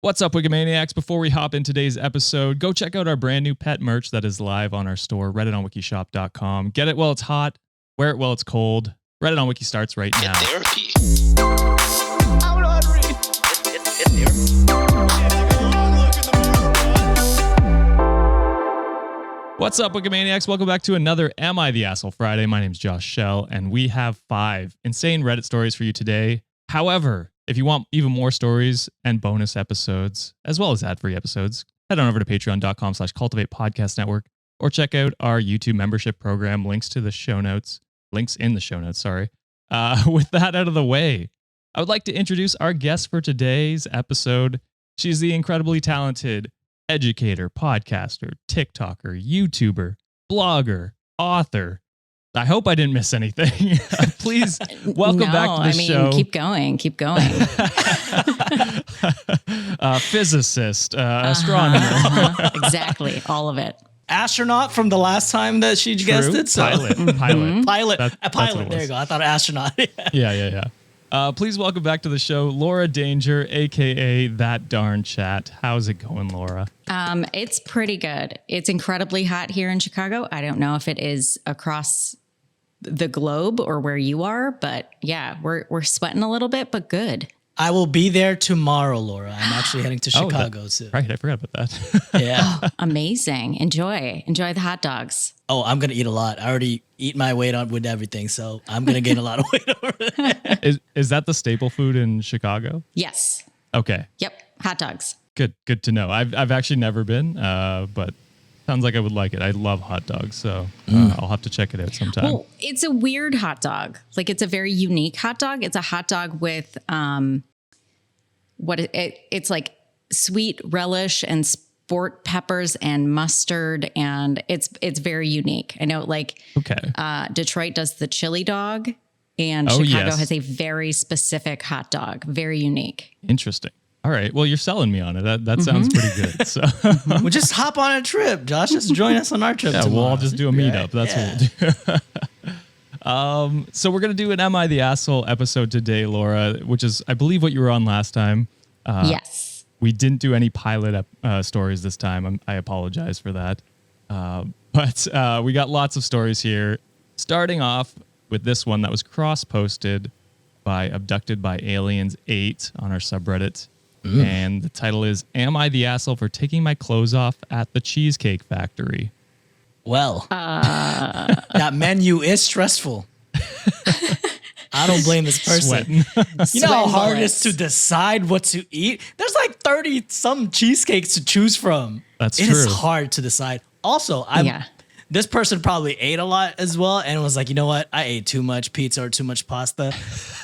What's up, Wikimaniacs? Before we hop in today's episode, go check out our brand new pet merch that is live on our store, rettingonwikishop.com. Get it while it's hot, wear it while it's cold. Reddit on Wiki starts right now. Therapy. What's up, Wikimaniacs? Welcome back to another Am I the Asshole Friday. My name's Josh Shell, and we have 5 insane Reddit stories for you today. However, if you want even more stories and bonus episodes, as well as ad-free episodes, head on over to patreon.com/cultivate podcast network or check out our YouTube membership program. Links in the show notes, sorry. With that out of the way, I would like to introduce our guest for today's episode. She's the incredibly talented educator, podcaster, TikToker, YouTuber, blogger, author. I hope I didn't miss anything. Please welcome back to the show. Keep going. Physicist, astronomer. Exactly, all of it. Astronaut from the last time that she guested. So. Pilot. Pilot. That's Pilot. There you go. I thought astronaut. Yeah. Please welcome back to the show, Laura Danger, aka That Darn Chat. How's it going, Laura? It's pretty good. It's incredibly hot here in Chicago. I don't know if it is across the globe or where you are, but yeah, we're sweating a little bit, but good. I will be there tomorrow, Laura. I'm actually heading to Chicago soon. Right, I forgot about that. Yeah. Oh, amazing. Enjoy the hot dogs. Oh, I'm going to eat a lot. I already eat my weight on with everything, so I'm going to gain a lot of weight over there. Is that the staple food in Chicago? Yes. Okay. Yep. Hot dogs. Good to know. I've actually never been, but sounds like I would like it. I love hot dogs, so I'll have to check it out sometime. Well, it's a weird hot dog. Like, it's a very unique hot dog. It's a hot dog with it's like sweet relish and sport peppers and mustard, and it's very unique. I know, like, Detroit does the chili dog, and Chicago has a very specific hot dog, very unique. Interesting. All right. Well, you're selling me on it. That sounds pretty good. So We'll just hop on a trip. Josh, just join us on our trip tomorrow. We'll all just do a meetup. That's what we'll do. So we're going to do an Am I the Asshole episode today, Laura, which is, I believe, what you were on last time. Yes. We didn't do any pilot stories this time. I apologize for that. But we got lots of stories here, starting off with this one that was cross-posted by Abducted by Aliens 8 on our subreddit. And the title is, Am I the Asshole for Taking My Clothes Off at the Cheesecake Factory? Well, that menu is stressful. I don't blame this person. You know how hard it is to decide what to eat? There's like 30-some cheesecakes to choose from. That's true. It is hard to decide. Also, this person probably ate a lot as well and was like, you know what? I ate too much pizza or too much pasta.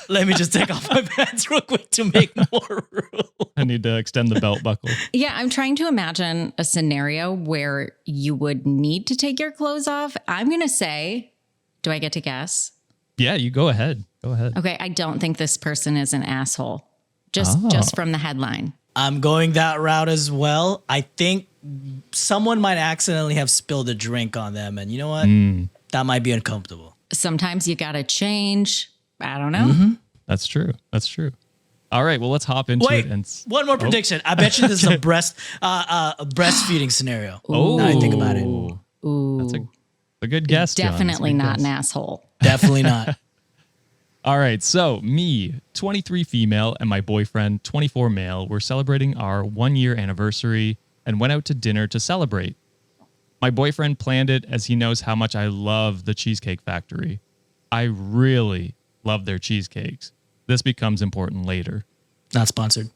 Let me just take off my pants real quick to make more room. I need to extend the belt buckle. Yeah, I'm trying to imagine a scenario where you would need to take your clothes off. I'm going to say, do I get to guess? Yeah, you go ahead. Okay, I don't think this person is an asshole. Just from the headline. I'm going that route as well. I think someone might accidentally have spilled a drink on them. And you know what? That might be uncomfortable. Sometimes you got to change. I don't know. Mm-hmm. That's true. All right, well, let's hop into it. And one more prediction. I bet you this is a breastfeeding scenario. Ooh. Now I think about it. Ooh. That's a good guess, John. Definitely not an asshole. Definitely not. All right, so me, 23 female, and my boyfriend, 24 male, were celebrating our 1-year anniversary and went out to dinner to celebrate. My boyfriend planned it as he knows how much I love the Cheesecake Factory. I really love their cheesecakes. This becomes important later. Not sponsored.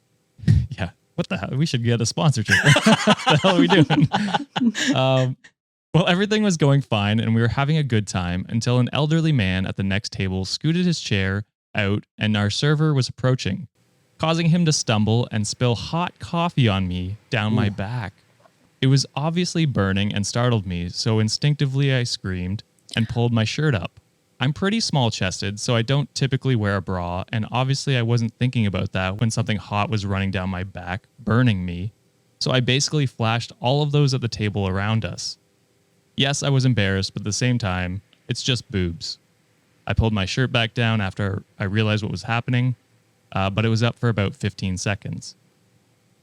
Yeah, what the hell? We should get a sponsorship. What the hell are we doing? Well, everything was going fine and we were having a good time until an elderly man at the next table scooted his chair out and our server was approaching, causing him to stumble and spill hot coffee on me down my back. It was obviously burning and startled me, so instinctively I screamed and pulled my shirt up. I'm pretty small-chested, so I don't typically wear a bra, and obviously I wasn't thinking about that when something hot was running down my back, burning me. So I basically flashed all of those at the table around us. Yes, I was embarrassed, but at the same time, it's just boobs. I pulled my shirt back down after I realized what was happening, but it was up for about 15 seconds.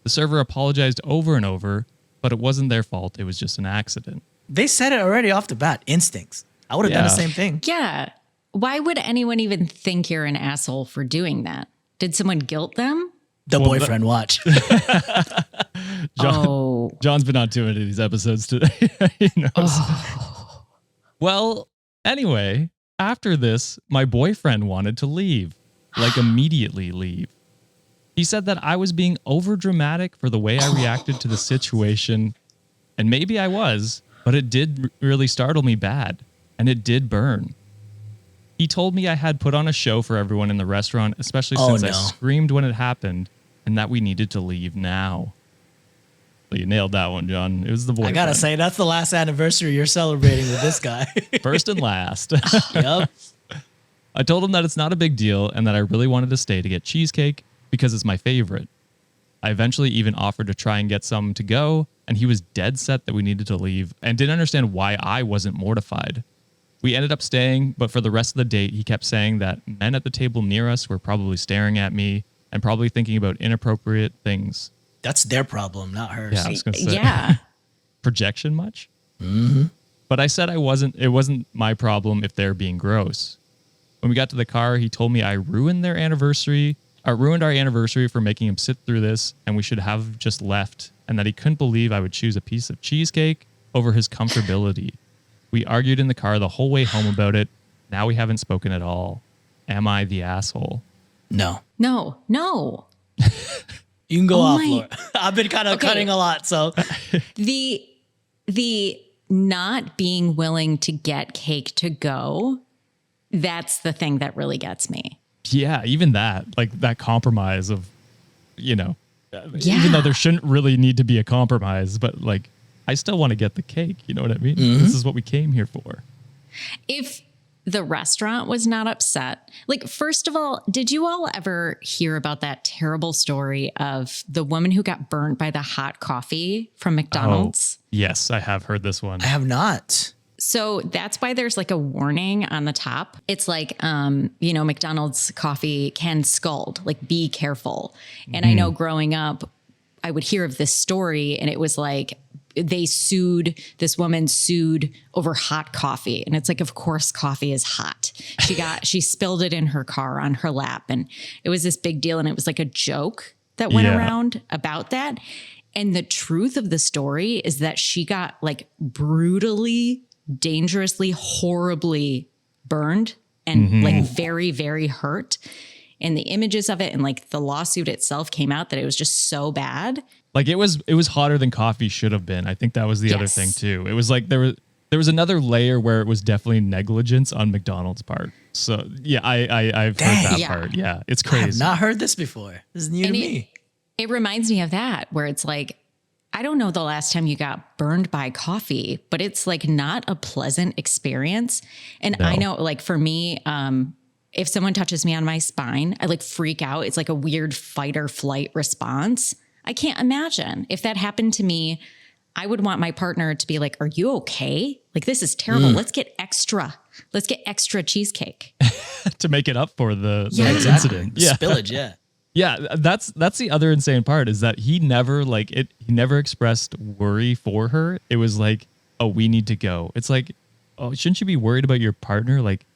The server apologized over and over, but it wasn't their fault. It was just an accident. They said it already off the bat. Instincts. I would have done the same thing. Yeah. Why would anyone even think you're an asshole for doing that? Did someone guilt them? The boyfriend watch. John's been on too many of these episodes today. He knows. Oh. Well, anyway, after this, my boyfriend wanted to leave, like immediately leave. He said that I was being overdramatic for the way I reacted to the situation, and maybe I was, but it did really startle me bad, and it did burn. He told me I had put on a show for everyone in the restaurant, especially since I screamed when it happened, and that we needed to leave now. So you nailed that one, John. It was the boyfriend. I gotta say, that's the last anniversary you're celebrating with this guy. First and last. Yep. I told him that it's not a big deal and that I really wanted to stay to get cheesecake because it's my favorite. I eventually even offered to try and get some to go, and he was dead set that we needed to leave and didn't understand why I wasn't mortified. We ended up staying, but for the rest of the date, he kept saying that men at the table near us were probably staring at me and probably thinking about inappropriate things. That's their problem, not hers. Yeah, I was gonna say. Yeah. Projection much? Mm-hmm. But I said it wasn't my problem if they're being gross. When we got to the car, he told me I ruined our anniversary for making him sit through this, and we should have just left, and that he couldn't believe I would choose a piece of cheesecake over his comfortability. We argued in the car the whole way home about it. Now we haven't spoken at all. Am I the asshole? No. No. You can go off, Laura. I've been kind of cutting a lot, so. The not being willing to get cake to go, that's the thing that really gets me. Yeah, even that, like that compromise of, even though there shouldn't really need to be a compromise, but like, I still want to get the cake. You know what I mean? Mm-hmm. This is what we came here for. If the restaurant was not upset, like, first of all, did you all ever hear about that terrible story of the woman who got burnt by the hot coffee from McDonald's? Oh, yes, I have heard this one. I have not. So that's why there's like a warning on the top. It's like, McDonald's coffee can scald, like be careful. And I know growing up, I would hear of this story and it was like, this woman sued over hot coffee. And it's like, of course, coffee is hot. She spilled it in her car on her lap. And it was this big deal. And it was like a joke that went around about that. And the truth of the story is that she got like brutally, dangerously, horribly burned and like very, very hurt. And the images of it and like the lawsuit itself came out that it was just so bad. Like it was hotter than coffee should have been. I think that was the other thing too. It was like there was another layer where it was definitely negligence on McDonald's part. So yeah, I've heard that part. Yeah, it's crazy. I have not heard this before. This is new to me. It reminds me of that where it's like, I don't know the last time you got burned by coffee, but it's like not a pleasant experience. And I know like for me, if someone touches me on my spine, I like freak out. It's like a weird fight or flight response. I can't imagine if that happened to me. I would want my partner to be like, are you okay? Like, this is terrible. Let's get extra cheesecake. To make it up for the incident. Yeah. Spillage, yeah. Yeah, that's the other insane part is that he never he never expressed worry for her. It was like, oh, we need to go. It's like, oh, shouldn't you be worried about your partner like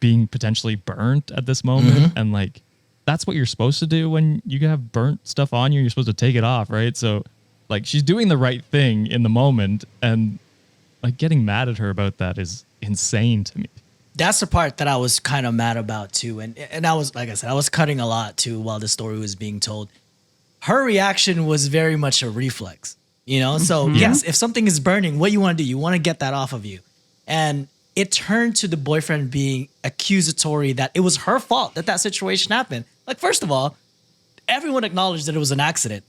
being potentially burnt at this moment? And like, that's what you're supposed to do when you have burnt stuff on you. You're supposed to take it off, right? So like, she's doing the right thing in the moment, and like getting mad at her about that is insane to me. That's the part that I was kind of mad about too. And I was, like I said, I was cutting a lot too while the story was being told. Her reaction was very much a reflex, So yes, if something is burning, what you want to do? You want to get that off of you. And it turned to the boyfriend being accusatory that it was her fault that situation happened. Like, first of all, everyone acknowledged that it was an accident.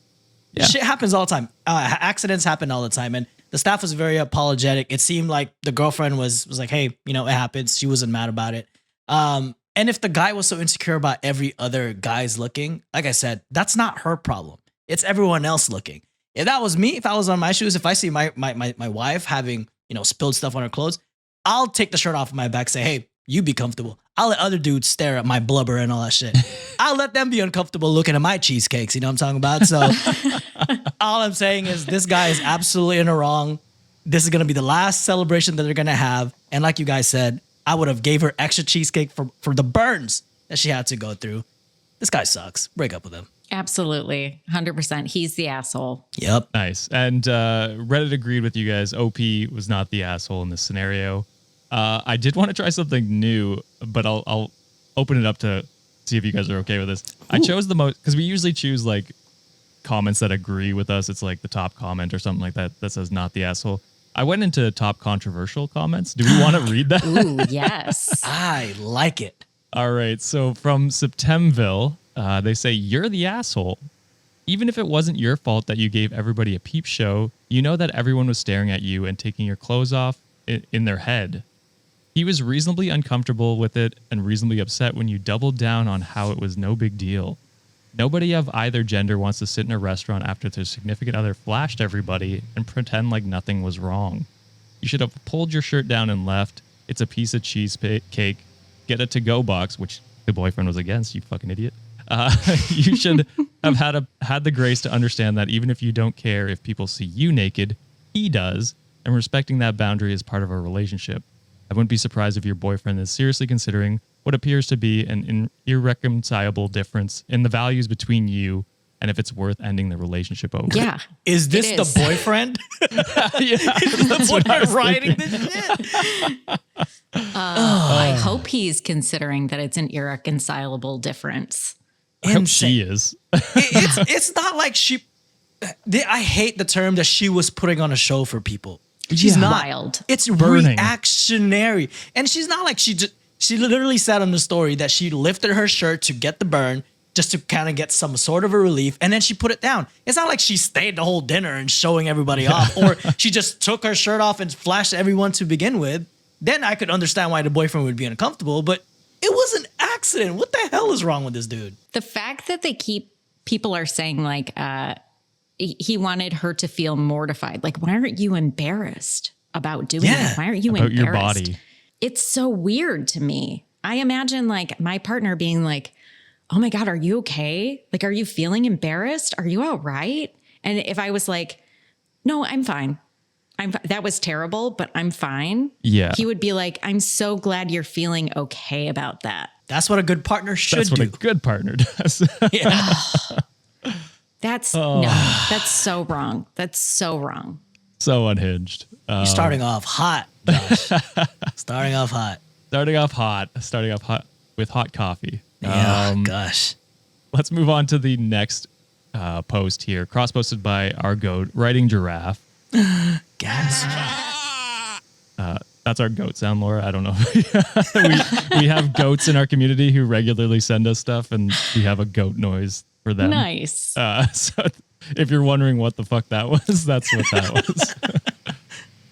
Yeah. Shit happens all the time. Accidents happen all the time. And the staff was very apologetic. It seemed like the girlfriend was like, hey, it happens. She wasn't mad about it. And if the guy was so insecure about every other guy's looking, like I said, that's not her problem. It's everyone else looking. If that was me, if I was on my shoes, if I see my wife having, spilled stuff on her clothes, I'll take the shirt off of my back, say, hey, you be comfortable. I'll let other dudes stare at my blubber and all that shit. I'll let them be uncomfortable looking at my cheesecakes. You know what I'm talking about? So All I'm saying is this guy is absolutely in the wrong. This is going to be the last celebration that they're going to have. And like you guys said, I would have gave her extra cheesecake for the burns that she had to go through. This guy sucks. Break up with him. Absolutely. 100%. He's the asshole. Yep. Nice. And Reddit agreed with you guys. OP was not the asshole in this scenario. I did want to try something new, but I'll open it up to see if you guys are okay with this. Ooh. I chose the most, because we usually choose like comments that agree with us. It's like the top comment or something like that that says not the asshole. I went into top controversial comments. Do we want to read that? Ooh, yes. I like it. All right. So from Septemville, they say, you're the asshole. Even if it wasn't your fault that you gave everybody a peep show, you know that everyone was staring at you and taking your clothes off in their head. He was reasonably uncomfortable with it and reasonably upset when you doubled down on how it was no big deal. Nobody of either gender wants to sit in a restaurant after their significant other flashed everybody and pretend like nothing was wrong. You should have pulled your shirt down and left. It's a piece of cheesecake. Get a to-go box, which the boyfriend was against, you fucking idiot. You should have had the grace to understand that even if you don't care if people see you naked, he does, and respecting that boundary is part of our relationship. I wouldn't be surprised if your boyfriend is seriously considering what appears to be an irreconcilable difference in the values between you, and if it's worth ending the relationship over. Yeah. Is this the boyfriend? Yeah. Is the boy writing this shit? I hope he's considering that it's an irreconcilable difference. I hope she is. It's not like she... I hate the term that she was putting on a show for people. She's not. Wild. It's burning. Reactionary. And she's not like she literally said on the story that she lifted her shirt to get the burn just to kind of get some sort of a relief. And then she put it down. It's not like she stayed the whole dinner and showing everybody off, or she just took her shirt off and flashed everyone to begin with. Then I could understand why the boyfriend would be uncomfortable, but it was an accident. What the hell is wrong with this dude? The fact that people are saying like, he wanted her to feel mortified. Like, why aren't you embarrassed about doing it? Why aren't you about embarrassed? Your body. It's so weird to me. I imagine like my partner being like, oh my God, are you okay? Like, are you feeling embarrassed? Are you all right? And if I was like, no, I'm fine. That was terrible, but I'm fine. Yeah. He would be like, I'm so glad you're feeling okay about that. That's what a good partner should do. That's what a good partner does. Yeah. That's so wrong. That's so wrong. So unhinged. You're starting off hot, Josh. Starting off hot with hot coffee. Yeah, gosh. Let's move on to the next post here. Cross-posted by our goat, writing giraffe. Gas. That's our goat sound, Laura. I don't know. we have goats in our community who regularly send us stuff, and we have a goat noise for them. Nice. So if you're wondering what the fuck that was, that's what that was.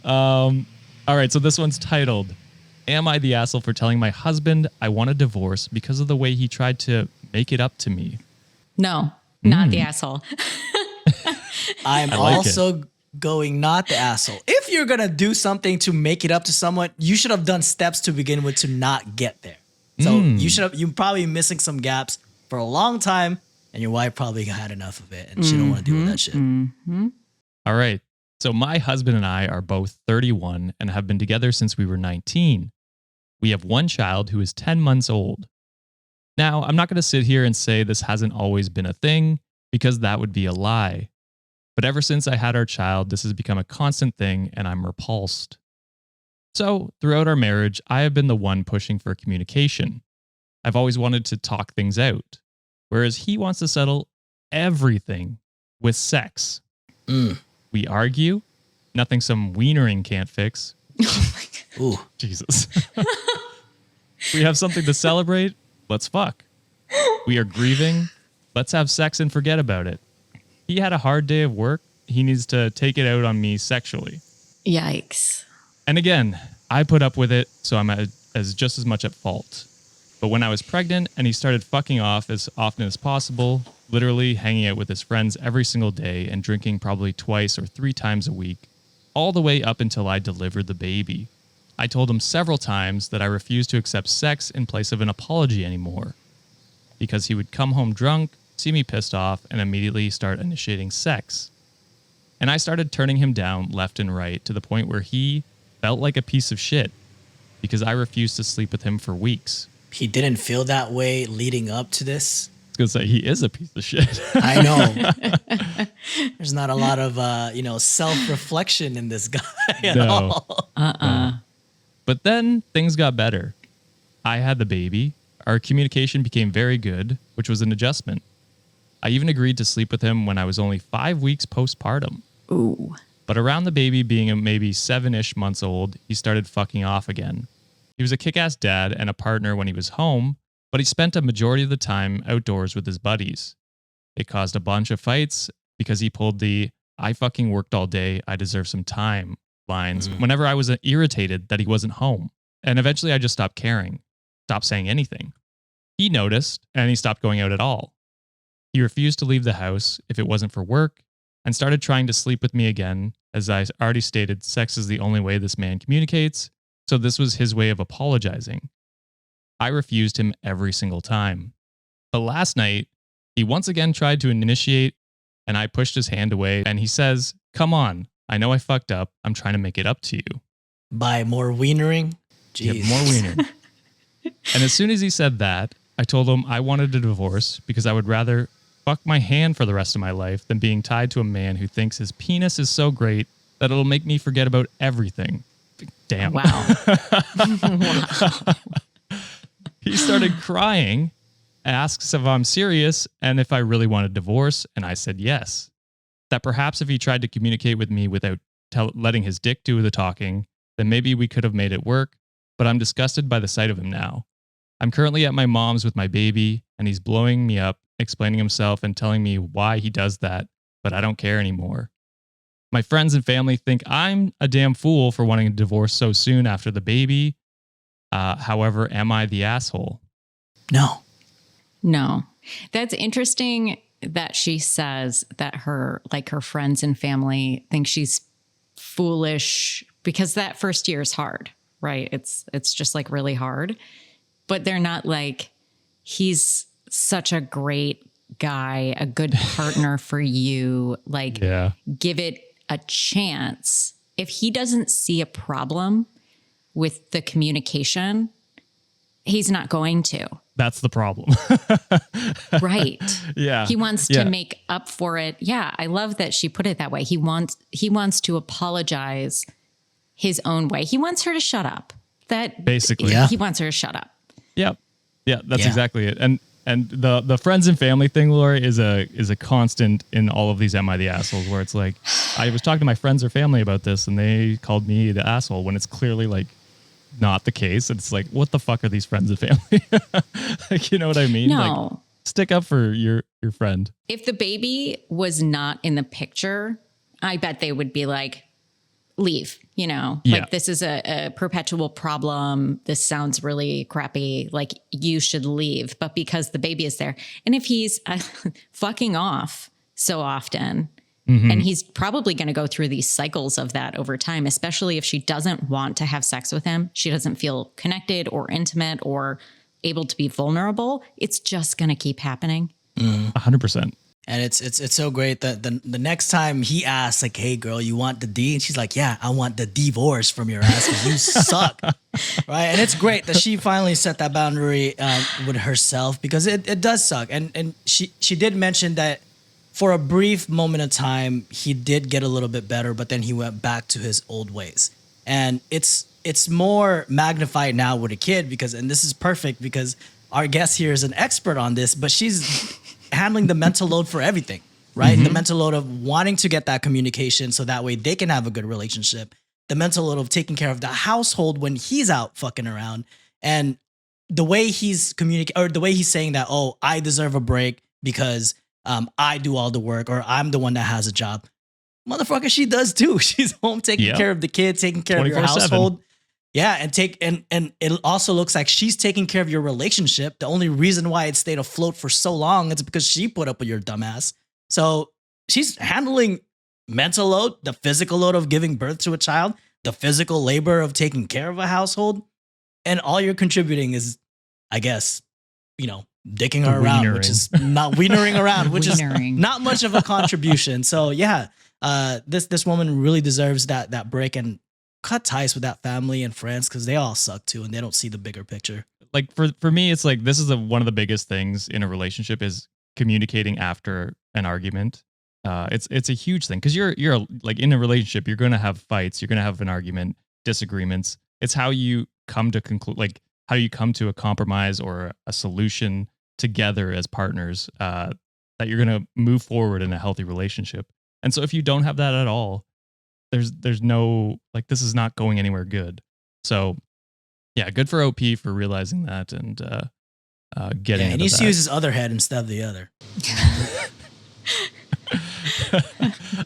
All right, so this one's titled, Am I the asshole for telling my husband I want a divorce because of the way he tried to make it up to me? No, not the asshole. I'm also going not the asshole. If you're going to do something to make it up to someone, you should have done steps to begin with to not get there. So you're probably missing some gaps for a long time, and your wife probably had enough of it, and she don't want to deal with that shit. Mm-hmm. All right. So my husband and I are both 31 and have been together since we were 19. We have one child who is 10 months old. Now, I'm not going to sit here and say this hasn't always been a thing, because that would be a lie. But ever since I had our child, this has become a constant thing, and I'm repulsed. So, throughout our marriage, I have been the one pushing for communication. I've always wanted to talk things out, whereas he wants to settle everything with sex. We argue, nothing some wienering can't fix. Oh my God. Ooh. Jesus. We have something to celebrate. Let's fuck. We are grieving. Let's have sex and forget about it. He had a hard day of work. He needs to take it out on me sexually. Yikes. And again, I put up with it, so I'm just as much at fault. But when I was pregnant and he started fucking off as often as possible, literally hanging out with his friends every single day and drinking probably 2 or 3 times a week, all the way up until I delivered the baby, I told him several times that I refused to accept sex in place of an apology anymore, because he would come home drunk, see me pissed off, and immediately start initiating sex. And I started turning him down left and right to the point where he felt like a piece of shit because I refused to sleep with him for weeks. He didn't feel that way leading up to this. I was going to say, he is a piece of shit. I know. There's not a lot of, self-reflection in this guy at all. No. But then things got better. I had the baby. Our communication became very good, which was an adjustment. I even agreed to sleep with him when I was only 5 weeks postpartum. Ooh. But around the baby being maybe 7-ish months old, he started fucking off again. He was a kick-ass dad and a partner when he was home, but he spent a majority of the time outdoors with his buddies. It caused a bunch of fights because he pulled the "I fucking worked all day, I deserve some time" lines whenever I was irritated that he wasn't home. And eventually I just stopped caring, stopped saying anything. He noticed and he stopped going out at all. He refused to leave the house if it wasn't for work and started trying to sleep with me again. As I already stated, sex is the only way this man communicates, so this was his way of apologizing. I refused him every single time. But last night, he once again tried to initiate, and I pushed his hand away, and he says, "Come on, I know I fucked up. I'm trying to make it up to you." By more wienering? Jeez. Yep, more wienering. And as soon as he said that, I told him I wanted a divorce because I would rather fuck my hand for the rest of my life than being tied to a man who thinks his penis is so great that it'll make me forget about everything. Damn. Wow. Wow. He started crying, asks if I'm serious and if I really want a divorce, and I said yes. That perhaps if he tried to communicate with me without letting his dick do the talking, then maybe we could have made it work, but I'm disgusted by the sight of him now. I'm currently at my mom's with my baby, and he's blowing me up, explaining himself and telling me why he does that, but I don't care anymore. My friends and family think I'm a damn fool for wanting a divorce so soon after the baby. However, am I the asshole? No. That's interesting that she says that her friends and family think she's foolish because that first year is hard, right? It's just like really hard, but they're not like, he's such a great guy, a good partner for you. Like, give it a chance. If he doesn't see a problem with the communication, he's not going to. That's the problem. Right. Yeah. He wants to make up for it. Yeah. I love that she put it that way. He wants to apologize his own way. He wants her to shut up. That basically, he wants her to shut up. Yep. Yeah, that's exactly it. And the friends and family thing, Lori, is a constant in all of these Am I the Assholes, where it's like, I was talking to my friends or family about this and they called me the asshole when it's clearly like not the case. It's like, what the fuck are these friends and family? Like, you know what I mean? No. Like, stick up for your friend. If the baby was not in the picture, I bet they would be like, leave, like this is a perpetual problem. This sounds really crappy. Like, you should leave. But because the baby is there, and if he's fucking off so often, and he's probably going to go through these cycles of that over time, especially if she doesn't want to have sex with him, she doesn't feel connected or intimate or able to be vulnerable. It's just going to keep happening. 100%. And it's so great that the next time he asks, like, "Hey girl, you want the D?" And she's like, "Yeah, I want the divorce from your ass because you suck." Right? And it's great that she finally set that boundary with herself, because it does suck. And she did mention that for a brief moment of time, he did get a little bit better, but then he went back to his old ways. And it's more magnified now with a kid and this is perfect because our guest here is an expert on this, but she's handling the mental load for everything, right? The mental load of wanting to get that communication so that way they can have a good relationship. The mental load of taking care of the household when he's out fucking around. And the way he's the way he's saying that, "Oh, I deserve a break because I do all the work, or I'm the one that has a job." Motherfucker, she does too. She's home taking care of the kids, taking care of your household. Yeah, and it also looks like she's taking care of your relationship. The only reason why it stayed afloat for so long is because she put up with your dumbass. So she's handling mental load, the physical load of giving birth to a child, the physical labor of taking care of a household, and all you're contributing is, I guess, dicking her around, which is not wienering around, which is not much of a contribution. So yeah, This woman really deserves that break and cut ties with that family and friends because they all suck too and they don't see the bigger picture. Like for me, it's like this is one of the biggest things in a relationship is communicating after an argument. It's a huge thing because you're like in a relationship, you're going to have fights, you're going to have an argument, disagreements. It's how you come to conclude, like how you come to a compromise or a solution together as partners that you're going to move forward in a healthy relationship. And so if you don't have that at all, there's no, like, this is not going anywhere good. So yeah, good for OP for realizing that and getting. Yeah, he needs to use his other head instead of the other.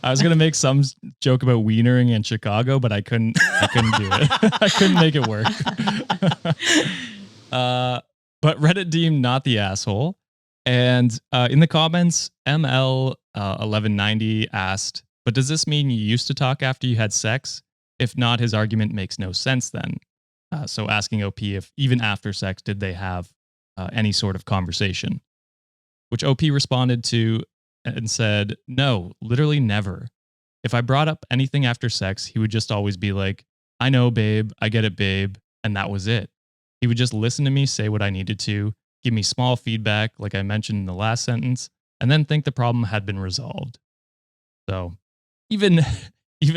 I was gonna make some joke about wienering in Chicago, but I couldn't do it. I couldn't make it work. But Reddit deemed not the asshole, and in the comments, ML 1190 asked, "But does this mean you used to talk after you had sex? If not, his argument makes no sense then." So asking OP if even after sex did they have any sort of conversation, which OP responded to and said, "No, literally never. If I brought up anything after sex, he would just always be like, 'I know, babe, I get it, babe,' and that was it. He would just listen to me say what I needed to, give me small feedback like I mentioned in the last sentence, and then think the problem had been resolved." So even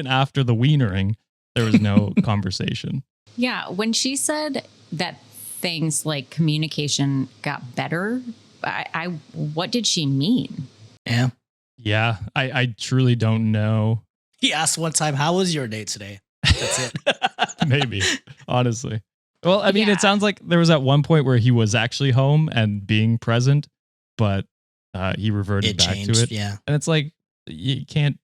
after the wienering, there was no conversation. Yeah, when she said that things like communication got better, what did she mean? Yeah, I truly don't know. He asked one time, "How was your day today?" That's it. Maybe, honestly. Well, I mean, It sounds like there was at one point where he was actually home and being present, but he reverted back to it. Yeah. And it's like, you can't,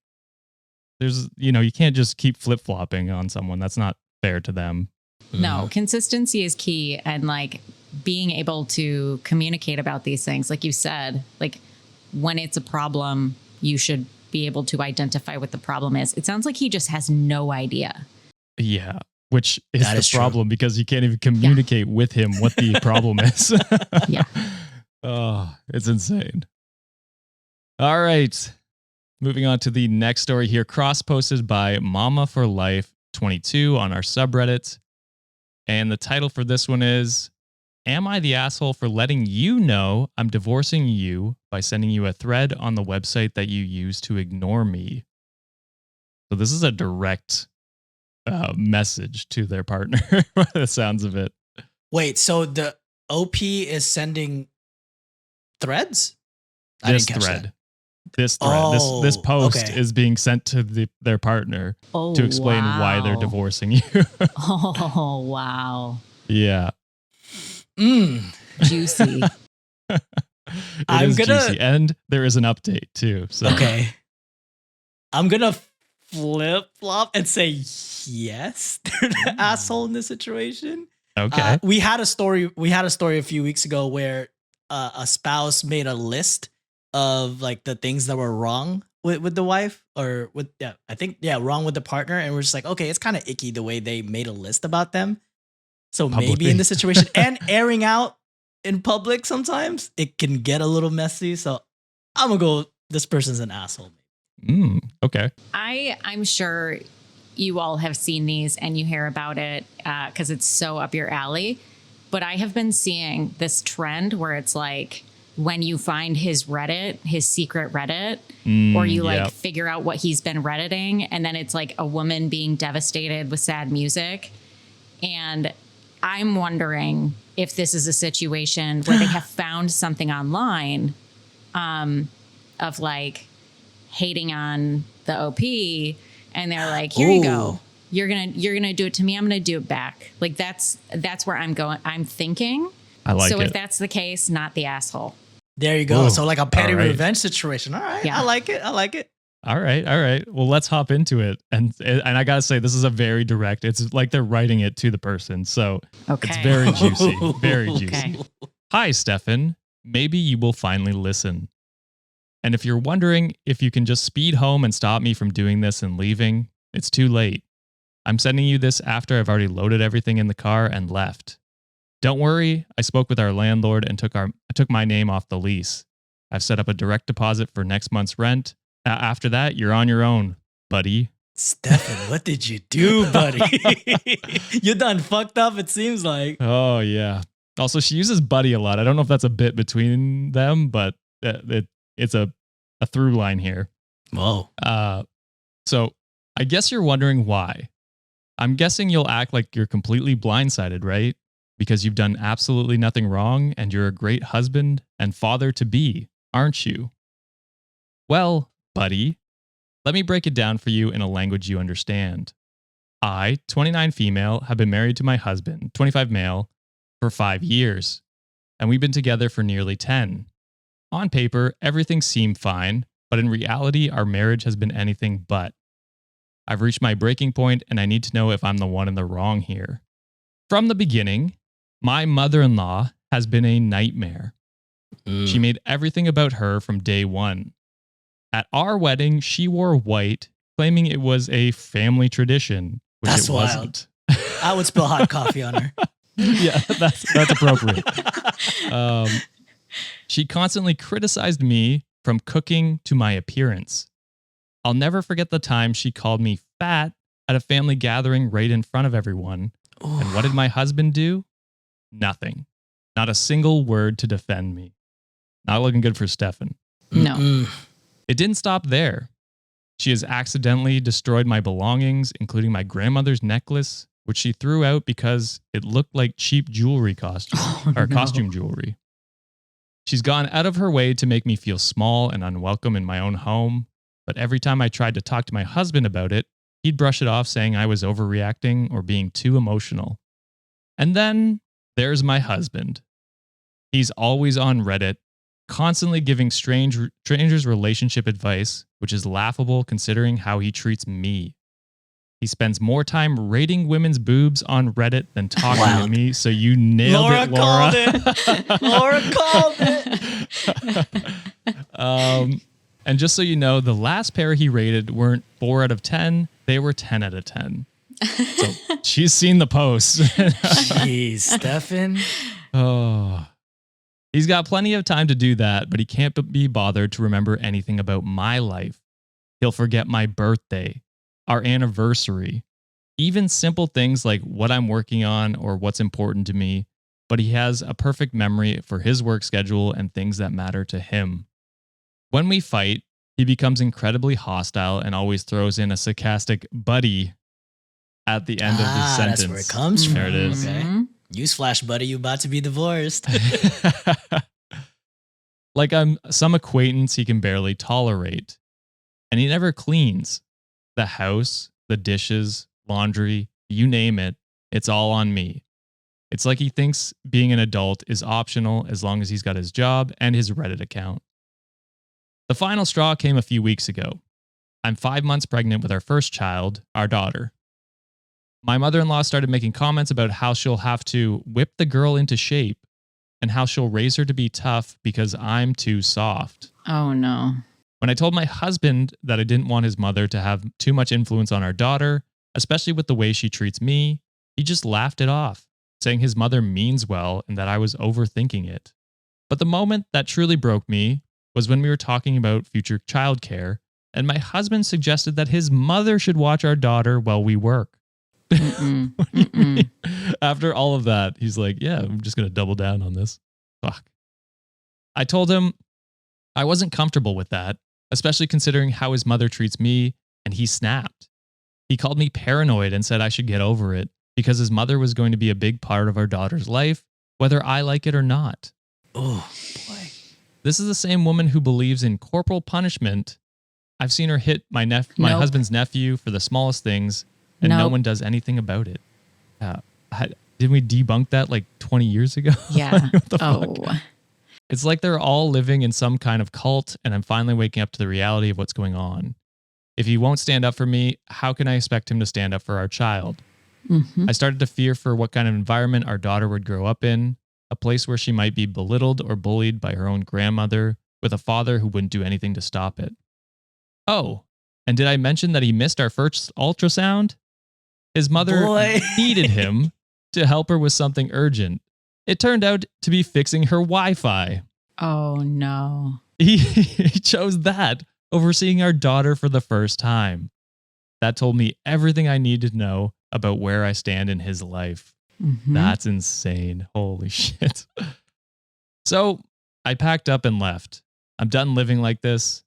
you can't just keep flip-flopping on someone. That's not fair to them. No, consistency is key. And like being able to communicate about these things, like you said, like when it's a problem, you should be able to identify what the problem is. It sounds like he just has no idea. Yeah, which is the problem because you can't even communicate with him what the problem is. Yeah. Oh, it's insane. All right. Moving on to the next story here, cross-posted by Mama for Life 22 on our subreddit. And the title for this one is, "Am I the asshole for letting you know I'm divorcing you by sending you a thread on the website that you use to ignore me?" So this is a direct message to their partner by the sounds of it. Wait, so the OP is sending threads? This thread. This post is being sent to their partner to explain why they're divorcing you. Oh, wow. Yeah. Juicy. Juicy. And there is an update too. So. Okay. I'm going to flip-flop and say yes, they're the asshole in this situation. Okay. We had a story a few weeks ago where a spouse made a list of like the things that were wrong with the wife or wrong with the partner, and we're just like, okay, it's kind of icky the way they made a list about them. So maybe in this situation and airing out in public sometimes it can get a little messy. So I'm gonna go, this person's an asshole. Okay. I'm sure you all have seen these and you hear about it because it's so up your alley. But I have been seeing this trend where it's like, when you find his secret Reddit, or you figure out what he's been Redditing, and then it's like a woman being devastated with sad music. And I'm wondering if this is a situation where they have found something online of like hating on the OP, and they're like, here you go. You're gonna do it to me. I'm gonna do it back. Like that's where I'm going. I'm thinking. I like it. So if that's the case, not the asshole. There you go. Ooh, so like a petty revenge situation. All right. Yeah. I like it. All right. Well, let's hop into it. And I got to say, this is a very direct, it's like they're writing it to the person. So it's very juicy. Very juicy. Okay. "Hi, Stefan. Maybe you will finally listen. And if you're wondering if you can just speed home and stop me from doing this and leaving, it's too late. I'm sending you this after I've already loaded everything in the car and left. Don't worry, I spoke with our landlord and took my name off the lease. I've set up a direct deposit for next month's rent. After that, you're on your own. buddy. Stefan, what did you do, buddy? You done fucked up, it seems like. Oh, yeah. Also, she uses buddy a lot. I don't know if that's a bit between them, but it's a through line here. Whoa. So I guess you're wondering why. I'm guessing you'll act like you're completely blindsided, right? Because you've done absolutely nothing wrong and you're a great husband and father to be, aren't you? Well, buddy, let me break it down for you in a language you understand. I, 29 female, have been married to my husband, 25 male, for 5 years, and we've been together for nearly 10. On paper, everything seemed fine, but in reality, our marriage has been anything but. I've reached my breaking point, and I need to know if I'm the one in the wrong here. From the beginning, my mother-in-law has been a nightmare. She made everything about her from day one. At our wedding, she wore white, claiming it was a family tradition, which That's it wasn't. Wild. I would spill hot coffee on her. Yeah, that's appropriate. She constantly criticized me from cooking to my appearance. I'll never forget the time she called me fat at a family gathering right in front of everyone. Ooh. And what did my husband do? Nothing. Not a single word to defend me. Not looking good for Stefan. No. Mm-mm. It didn't stop there. She has accidentally destroyed my belongings, including my grandmother's necklace, which she threw out because it looked like cheap jewelry costume jewelry. She's gone out of her way to make me feel small and unwelcome in my own home, but every time I tried to talk to my husband about it, he'd brush it off saying I was overreacting or being too emotional. And then there's my husband. He's always on Reddit, constantly giving strangers relationship advice, which is laughable considering how he treats me. He spends more time rating women's boobs on Reddit than talking to me, so you nailed it, Laura. Laura called it. And just so you know, the last pair he rated weren't 4 out of 10, they were 10 out of 10. So she's seen the posts. Jeez, Stefan. Oh. He's got plenty of time to do that, but he can't be bothered to remember anything about my life. He'll forget my birthday, our anniversary, even simple things like what I'm working on or what's important to me, but he has a perfect memory for his work schedule and things that matter to him. When we fight, he becomes incredibly hostile and always throws in a sarcastic buddy at the end of his sentence. That's where it comes from. There it is. Okay. Newsflash, buddy, you about to be divorced. Like I'm some acquaintance he can barely tolerate. And he never cleans. The house, the dishes, laundry, you name it, it's all on me. It's like he thinks being an adult is optional as long as he's got his job and his Reddit account. The final straw came a few weeks ago. I'm 5 months pregnant with our first child, our daughter. My mother-in-law started making comments about how she'll have to whip the girl into shape and how she'll raise her to be tough because I'm too soft. Oh, no. When I told my husband that I didn't want his mother to have too much influence on our daughter, especially with the way she treats me, he just laughed it off, saying his mother means well and that I was overthinking it. But the moment that truly broke me was when we were talking about future childcare, and my husband suggested that his mother should watch our daughter while we work. After all of that, he's like, yeah, I'm just going to double down on this. Fuck. I told him I wasn't comfortable with that, especially considering how his mother treats me, and he snapped. He called me paranoid and said I should get over it because his mother was going to be a big part of our daughter's life, whether I like it or not. Oh, boy. This is the same woman who believes in corporal punishment. I've seen her hit my husband's nephew for the smallest things, and no one does anything about it. Didn't we debunk that like 20 years ago? Yeah. What the fuck? It's like they're all living in some kind of cult, and I'm finally waking up to the reality of what's going on. If he won't stand up for me, how can I expect him to stand up for our child? Mm-hmm. I started to fear for what kind of environment our daughter would grow up in, a place where she might be belittled or bullied by her own grandmother, with a father who wouldn't do anything to stop it. Oh, and did I mention that he missed our first ultrasound? His mother needed him to help her with something urgent. It turned out to be fixing her Wi-Fi. Oh, no. He chose that over seeing our daughter for the first time. That told me everything I needed to know about where I stand in his life. Mm-hmm. That's insane. Holy shit. So I packed up and left. I'm done living like this.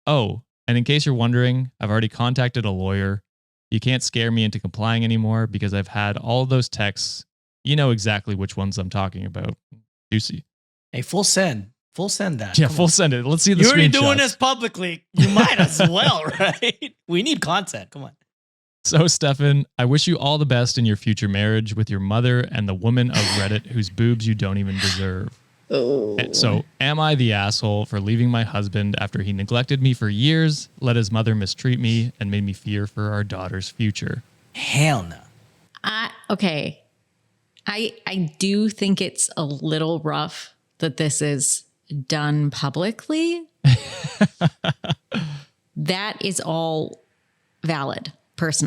Oh, and in case you're wondering, I've already contacted a lawyer. You can't scare me into complying anymore because I've had all those texts. You know exactly which ones I'm talking about. Juicy. Hey, full send. Full send that. Yeah, full send it. Let's see the You're already screenshots. doing this publicly. You might as well, right? We need content. Come on. So, Stefan, I wish you all the best in your future marriage with your mother and the woman of Reddit whose boobs you don't even deserve. Oh. So, am I the asshole for leaving my husband after he neglected me for years, let his mother mistreat me, and made me fear for our daughter's future? Hell no. Okay. I do think it's a little rough that this is done publicly. That is all valid.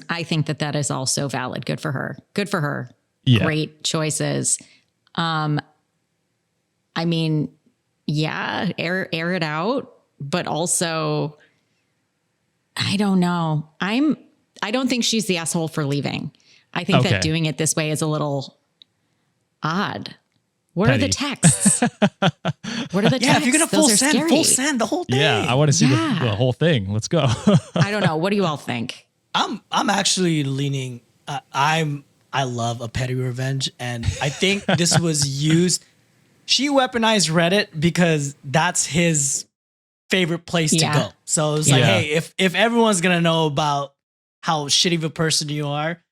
I think that is also valid. Good for her. Good for her. Yeah. Great choices. I mean, yeah, air it out, but also, I don't know. I don't think she's the asshole for leaving. I think that doing it this way is a little odd. What Petty. are the texts? What are the texts? Yeah, if you're going to full send the whole thing. Yeah, I want to see the whole thing. Let's go. I don't know. What do you all think? I'm actually leaning. I love a petty revenge, and I think this was used. She weaponized Reddit because that's his favorite place to go. So it's like, hey, if everyone's gonna know about how shitty of a person you are,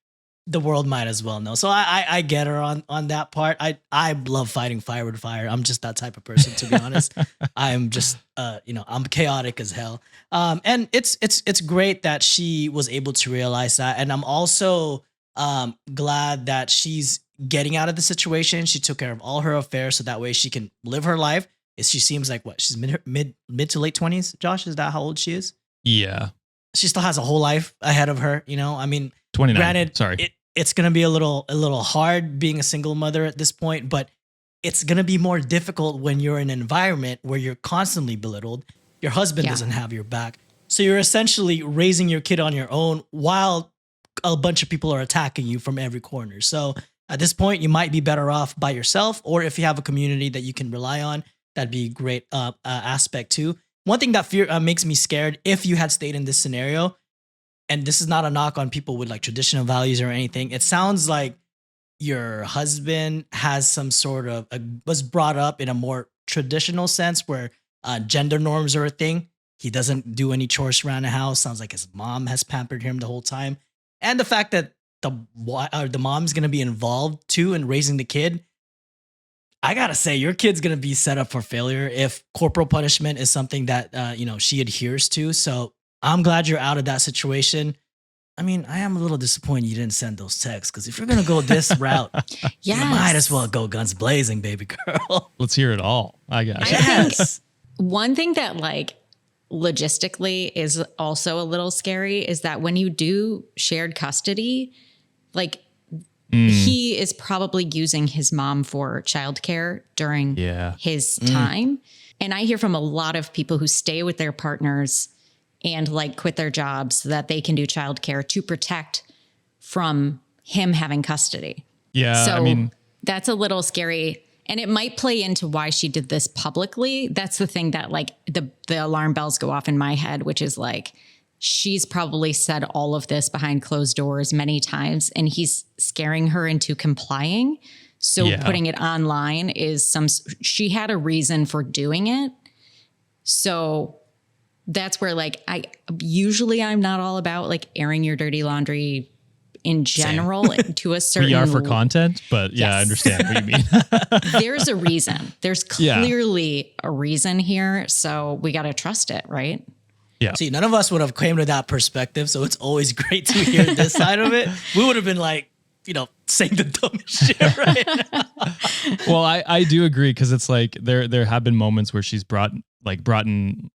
the world might as well know. So I get her on that part. I love fighting fire with fire. I'm just that type of person, to be honest. I'm just I'm chaotic as hell. And it's great that she was able to realize that. And I'm also glad that she's getting out of the situation. She took care of all her affairs so that way she can live her life. She seems like she's mid to late 20s. Josh, is that how old she is? Yeah. She still has a whole life ahead of her. I mean, 29. Granted, sorry. It's going to be a little hard being a single mother at this point, but it's going to be more difficult when you're in an environment where you're constantly belittled. Your husband doesn't have your back. So you're essentially raising your kid on your own while a bunch of people are attacking you from every corner. So at this point, you might be better off by yourself, or if you have a community that you can rely on, that'd be a great aspect too. One thing that makes me scared, if you had stayed in this scenario, and this is not a knock on people with like traditional values or anything, it sounds like your husband has some sort of was brought up in a more traditional sense where gender norms are a thing. He doesn't do any chores around the house. Sounds like his mom has pampered him the whole time. And the fact that the mom's going to be involved too in raising the kid, I got to say, your kid's going to be set up for failure if corporal punishment is something that, she adheres to. So I'm glad you're out of that situation. I mean, I am a little disappointed you didn't send those texts, because if you're going to go this route, you might as well go guns blazing, baby girl. Let's hear it all. I got you. I think one thing that like logistically is also a little scary is that when you do shared custody, like he is probably using his mom for childcare during his time. And I hear from a lot of people who stay with their partners and like quit their jobs so that they can do childcare to protect from him having custody. Yeah. So I mean, that's a little scary. And it might play into why she did this publicly. That's the thing that like the alarm bells go off in my head, which is like, she's probably said all of this behind closed doors many times, and he's scaring her into complying. So putting it online is she had a reason for doing it. So that's where like, I'm not all about like airing your dirty laundry in general to a certain. We are for content, but I understand what you mean. There's a reason. There's clearly a reason here. So we got to trust it, right? Yeah. See, none of us would have claimed that perspective, so it's always great to hear this side of it. We would have been like, saying the dumbest shit right now. Well, I do agree, because it's like there have been moments where she's brought in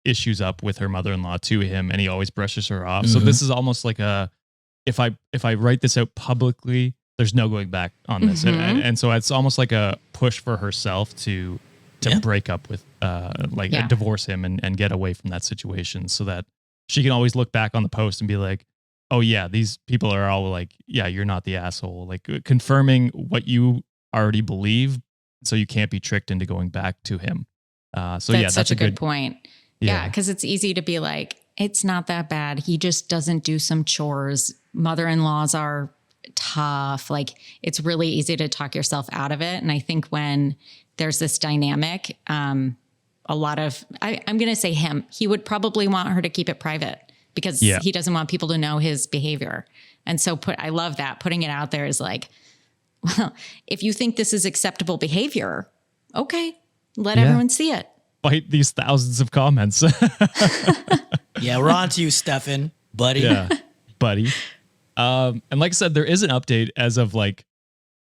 issues up with her mother-in-law to him, and he always brushes her off. So this is almost like if I write this out publicly, there's no going back on this, and so it's almost like a push for herself to break up with divorce him and get away from that situation, so that she can always look back on the post and be like, oh yeah, these people are all like, yeah, you're not the asshole. Like confirming what you already believe, so you can't be tricked into going back to him. That's such a good point. Yeah, because it's easy to be like, it's not that bad. He just doesn't do some chores. Mother-in-laws are tough. Like it's really easy to talk yourself out of it. And I think when there's this dynamic, I'm going to say him, he would probably want her to keep it private because he doesn't want people to know his behavior. And so I love that. Putting it out there is like, well, if you think this is acceptable behavior, okay, let everyone see it. Fight these thousands of comments. Yeah, we're on to you, Stefan, buddy. Yeah, buddy. And like I said, there is an update as of like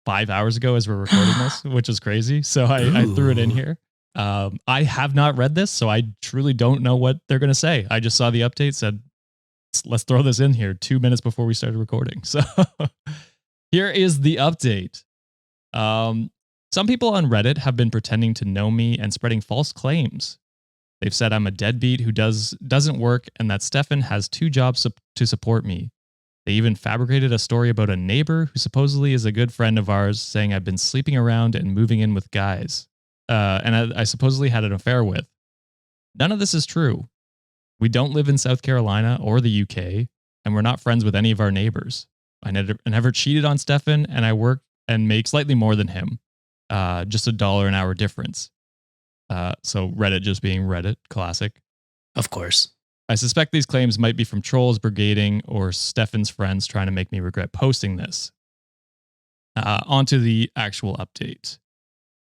5 hours ago as we're recording this, which is crazy. So I threw it in here. I have not read this, so I truly don't know what they're going to say. I just saw the update, said, let's throw this in here 2 minutes before we started recording. So here is the update. Some people on Reddit have been pretending to know me and spreading false claims. They've said I'm a deadbeat who doesn't work and that Stefan has 2 jobs to support me. They even fabricated a story about a neighbor who supposedly is a good friend of ours, saying I've been sleeping around and moving in with guys, and I supposedly had an affair with. None of this is true. We don't live in South Carolina or the UK, and we're not friends with any of our neighbors. I never cheated on Stefan, and I work and make slightly more than him. Just $1 an hour difference. So Reddit just being Reddit, classic. Of course. I suspect these claims might be from trolls brigading or Stefan's friends trying to make me regret posting this. On to the actual update.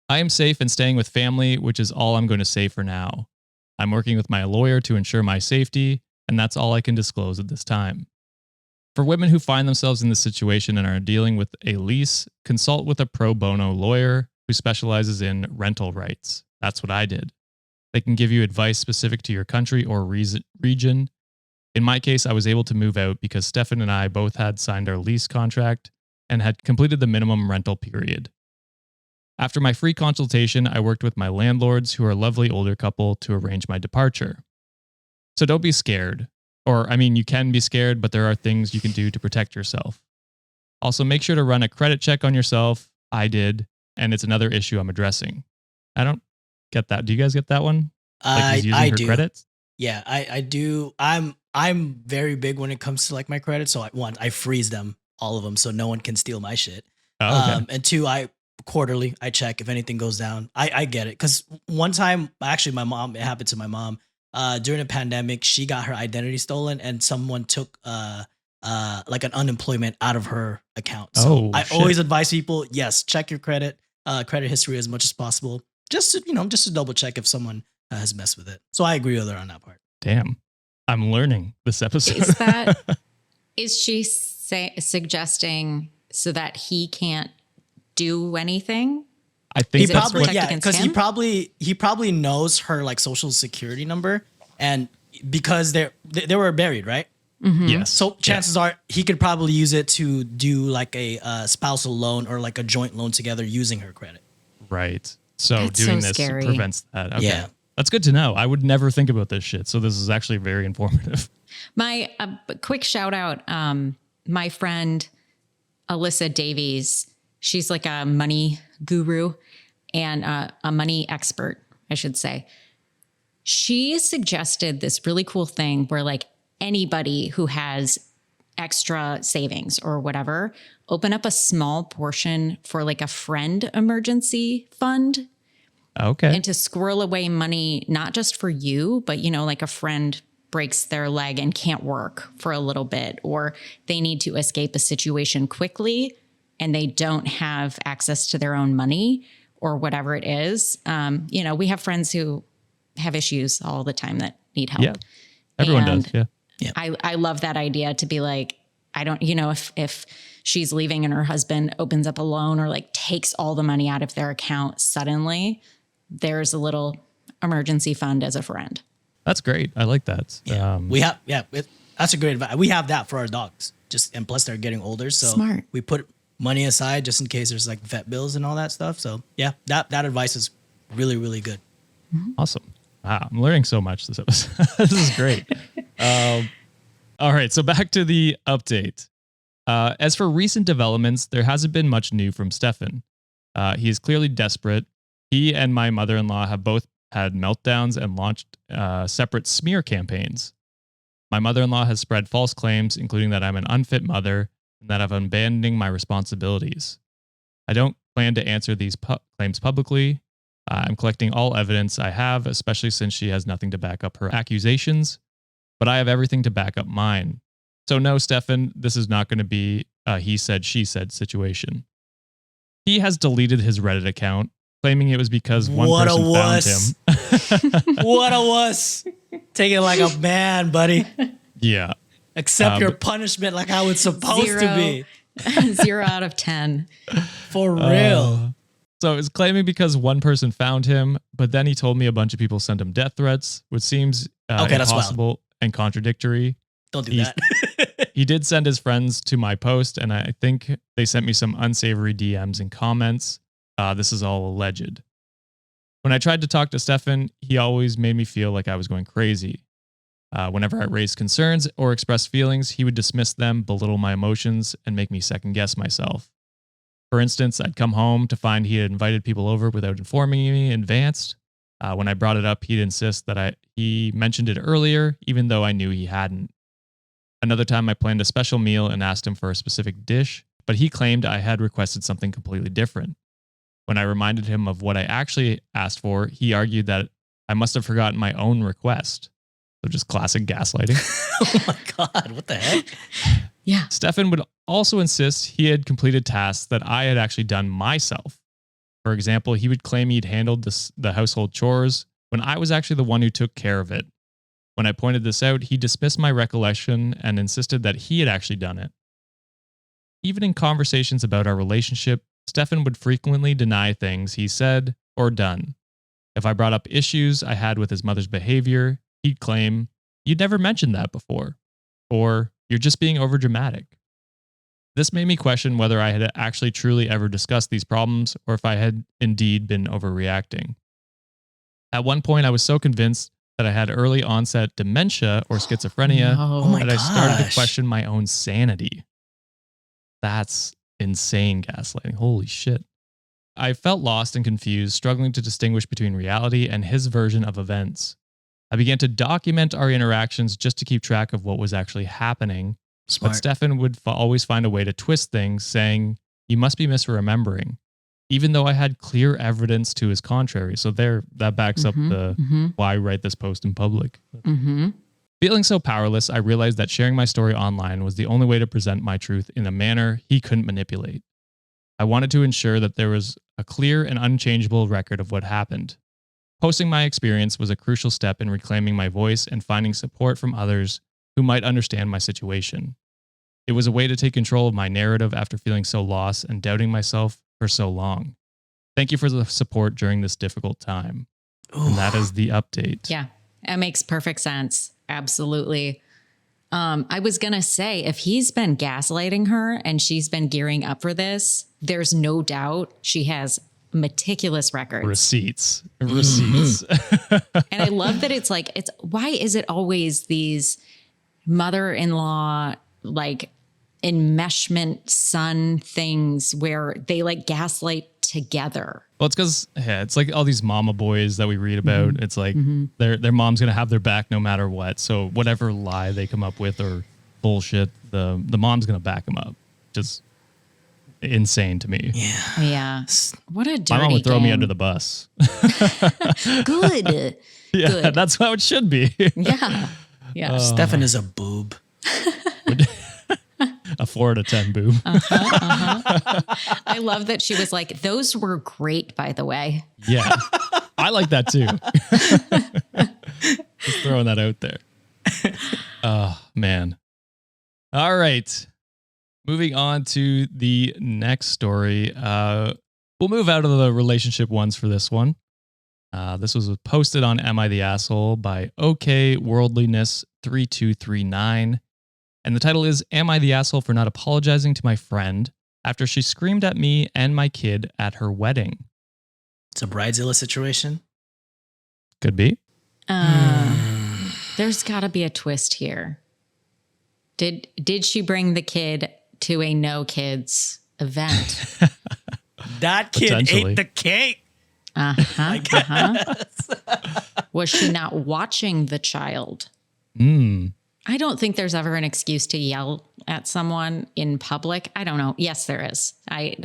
I am safe and staying with family, which is all I'm going to say for now. I'm working with my lawyer to ensure my safety, and that's all I can disclose at this time. For women who find themselves in this situation and are dealing with a lease, consult with a pro bono lawyer who specializes in rental rights. That's what I did. They can give you advice specific to your country or region. In my case, I was able to move out because Stefan and I both had signed our lease contract and had completed the minimum rental period. After my free consultation, I worked with my landlords, who are a lovely older couple, to arrange my departure. So don't be scared. Or, I mean, you can be scared, but there are things you can do to protect yourself. Also, make sure to run a credit check on yourself. I did, and it's another issue I'm addressing. I don't get that. Do you guys get that one? Like he's using her do. Credits? Yeah, I do. I'm very big when it comes to like my credits. So I freeze them, all of them, so no one can steal my shit. Oh, okay. And 2, quarterly I check if anything goes down. I get it, because one time, actually, it happened to my mom. During the pandemic, she got her identity stolen, and someone took like an unemployment out of her account. So I always advise people, yes, check your credit history as much as possible, just to double check if someone has messed with it. So I agree with her on that part. Damn, I'm learning this episode. Is she suggesting so that he can't do anything? I think that's probably, because he probably knows her like social security number, and because they were married, right? Mm-hmm. Yes. So chances are he could probably use it to do like a spousal loan or like a joint loan together using her credit. Right. So that's doing so this scary. prevents that. Okay. Yeah. That's good to know. I would never think about this shit. So this is actually very informative. My quick shout out, my friend Alyssa Davies, she's like a money guru and a money expert, I should say. She suggested this really cool thing where like anybody who has extra savings or whatever, open up a small portion for like a friend emergency fund. Okay. And to squirrel away money, not just for you, but, like a friend breaks their leg and can't work for a little bit, or they need to escape a situation quickly and they don't have access to their own money or whatever it is. We have friends who have issues all the time that need help. Yeah. Everyone does. Yeah. Yeah. I love that idea to be like, I don't, if she's leaving and her husband opens up a loan or like takes all the money out of their account suddenly, there's a little emergency fund as a friend. That's great. I like that. Yeah. That's a great advice. We have that for our dogs, and plus they're getting older. So smart. We put money aside just in case there's like vet bills and all that stuff. So yeah, that advice is really, really good. Awesome. Wow. I'm learning so much this episode. This is great. All right, so back to the update. As for recent developments, there hasn't been much new from Stefan. He is clearly desperate. He and my mother-in-law have both had meltdowns and launched separate smear campaigns. My mother-in-law has spread false claims, including that I'm an unfit mother and that I'm abandoning my responsibilities. I don't plan to answer these claims publicly. I'm collecting all evidence I have, especially since she has nothing to back up her accusations, but I have everything to back up mine. So no, Stefan, this is not going to be a he said, she said situation. He has deleted his Reddit account, claiming it was because one person found him. What a wuss. Take it like a man, buddy. Yeah. Accept your punishment like how it's supposed to be. 0 out of 10. For real. So it was claiming because one person found him, but then he told me a bunch of people sent him death threats, which seems impossible and contradictory. Don't do that. He did send his friends to my post, and I think they sent me some unsavory DMs and comments. This is all alleged. When I tried to talk to Stefan, he always made me feel like I was going crazy. Whenever I raised concerns or expressed feelings, he would dismiss them, belittle my emotions, and make me second guess myself. For instance, I'd come home to find he had invited people over without informing me in advance. When I brought it up, he'd insist that he mentioned it earlier, even though I knew he hadn't. Another time I planned a special meal and asked him for a specific dish, but he claimed I had requested something completely different. When I reminded him of what I actually asked for, he argued that I must have forgotten my own request. So just classic gaslighting. Oh my God, what the heck? Yeah. Stefan would also insist he had completed tasks that I had actually done myself. For example, he would claim he'd handled the household chores when I was actually the one who took care of it. When I pointed this out, he dismissed my recollection and insisted that he had actually done it. Even in conversations about our relationship, Stefan would frequently deny things he said or done. If I brought up issues I had with his mother's behavior, he'd claim, "You'd never mentioned that before," or "You're just being overdramatic." This made me question whether I had actually truly ever discussed these problems or if I had indeed been overreacting. At one point, I was so convinced that I had early onset dementia or schizophrenia that I started to question my own sanity. That's insane gaslighting. Holy shit. I felt lost and confused, struggling to distinguish between reality and his version of events. I began to document our interactions just to keep track of what was actually happening. Smart. But Stefan would always find a way to twist things, saying, "You must be misremembering," even though I had clear evidence to his contrary. So that backs up why I write this post in public. Feeling so powerless, I realized that sharing my story online was the only way to present my truth in a manner he couldn't manipulate. I wanted to ensure that there was a clear and unchangeable record of what happened. Posting my experience was a crucial step in reclaiming my voice and finding support from others who might understand my situation. It was a way to take control of my narrative after feeling so lost and doubting myself for so long. Thank you for the support during this difficult time. Ooh. And that is the update. Yeah, that makes perfect sense. Absolutely. I was going to say, if he's been gaslighting her and she's been gearing up for this, there's no doubt she has meticulous records. Receipts. And I love that it's why is it always these mother-in-law, like enmeshment son things where they like gaslight together? Well, it's because it's like all these mama boys that we read about. It's like their mom's gonna have their back no matter what. So whatever lie they come up with or bullshit, the mom's gonna back them up. Just insane to me. Yeah. What a dirty My mom would throw me game. under the bus. Good. Yeah, Good. that's how it should be. Yeah. Stefan is a boob. A 4 out of 10 boob. I love that she was like, "Those were great, by the way." Yeah. I like that too. Just throwing that out there. Oh, man. All right. Moving on to the next story. We'll move out of the relationship ones for this one. This was posted on Am I the Asshole by OK Worldliness 3239. And the title is, "Am I the Asshole for Not Apologizing to My Friend After She Screamed at Me and My Kid at Her Wedding?" It's a Bridezilla situation. Could be. There's got to be a twist here. Did she bring the kid to a no kids event? That kid ate the cake. Was she not watching the child? I don't think there's ever an excuse to yell at someone in public. I don't know. Yes, there is. I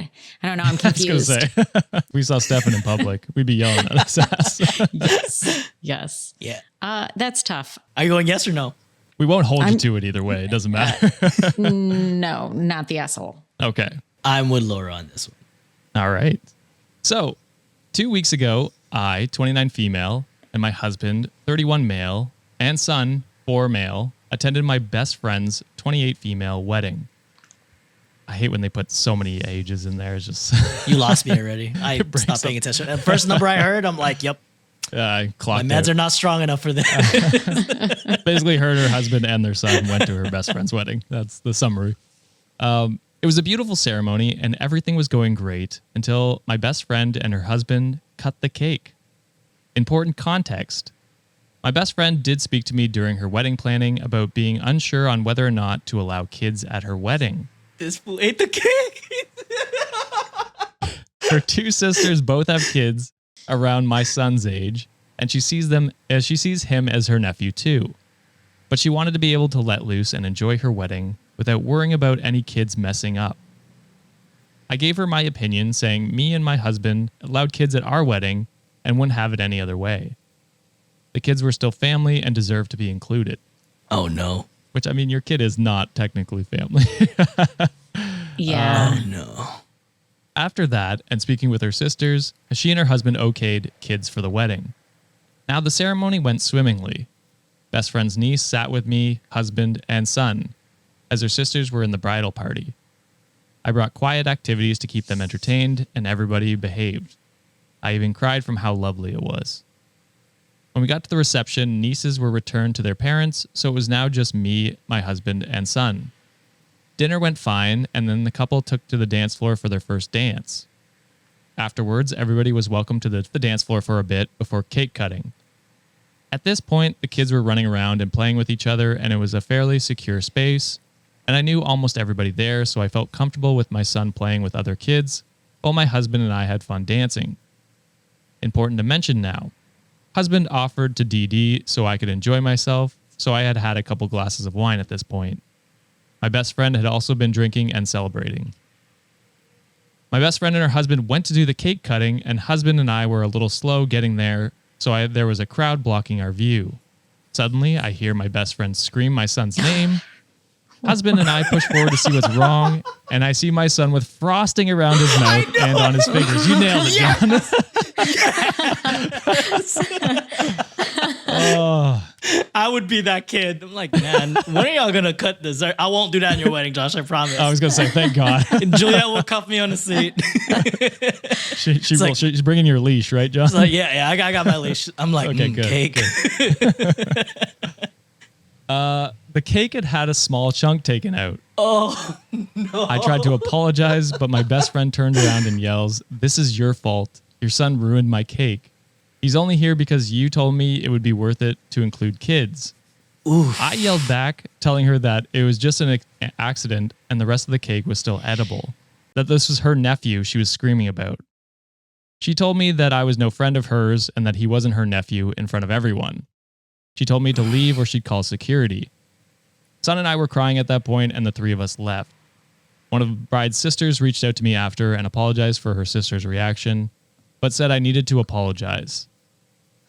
don't know. I'm confused. I was gonna say, we saw Stefan in public, we'd be yelling at his ass. Yes. Yeah. That's tough. Are you going yes or no? We won't hold you to it either way. It doesn't matter. No, not the asshole. Okay. I'm with Laura on this one. All right. So 2 weeks ago, I, 29 female, and my husband, 31 male, and son, 4 male, attended my best friend's 28 female wedding. I hate when they put so many ages in there. It's just You lost me already. I stopped paying attention. The first number I heard, I'm like, yep. I clocked My meds are not strong enough for this. Basically, her and her husband and their son went to her best friend's wedding. That's the summary. It was a beautiful ceremony and everything was going great until my best friend and her husband cut the cake. Important context. My best friend did speak to me during her wedding planning about being unsure on whether or not to allow kids at her wedding. This fool ate the cake. Her 2 sisters both have kids around my son's age, and she sees him as her nephew too. But she wanted to be able to let loose and enjoy her wedding without worrying about any kids messing up. I gave her my opinion, saying me and my husband allowed kids at our wedding and wouldn't have it any other way. The kids were still family and deserved to be included. Oh, no. Which, I mean, your kid is not technically family. Yeah. Oh, no. After that, and speaking with her sisters, she and her husband okayed kids for the wedding. Now the ceremony went swimmingly. Best friend's niece sat with me, husband, and son, as her sisters were in the bridal party. I brought quiet activities to keep them entertained, and everybody behaved. I even cried from how lovely it was. When we got to the reception, nieces were returned to their parents, so it was now just me, my husband, and son. Dinner went fine, and then the couple took to the dance floor for their first dance. Afterwards, everybody was welcomed to the dance floor for a bit before cake cutting. At this point, the kids were running around and playing with each other, and it was a fairly secure space, and I knew almost everybody there, so I felt comfortable with my son playing with other kids, while my husband and I had fun dancing. Important to mention now, husband offered to DD so I could enjoy myself, so I had had a couple glasses of wine at this point. My best friend had also been drinking and celebrating. My best friend and her husband went to do the cake cutting, and husband and I were a little slow getting there, so there was a crowd blocking our view. Suddenly, I hear my best friend scream my son's name. Husband and I push forward to see what's wrong, and I see my son with frosting around his mouth and on his fingers. You nailed it, John. Oh. I would be that kid. I'm like, man, when are y'all going to cut dessert? I won't do that in your wedding, Josh, I promise. I was going to say, thank God. And Juliet will cuff me on the seat. She's bringing your leash, right, John? She's like, yeah, I got my leash. I'm like, okay, good, cake. Good. The cake had a small chunk taken out. Oh, no. I tried to apologize, but my best friend turned around and yells, "This is your fault. Your son ruined my cake. He's only here because you told me it would be worth it to include kids." Oof. I yelled back, telling her that it was just an accident and the rest of the cake was still edible, that this was her nephew she was screaming about. She told me that I was no friend of hers and that he wasn't her nephew in front of everyone. She told me to leave or she'd call security. Son and I were crying at that point, and the 3 of us left. One of the bride's sisters reached out to me after and apologized for her sister's reaction, but said I needed to apologize.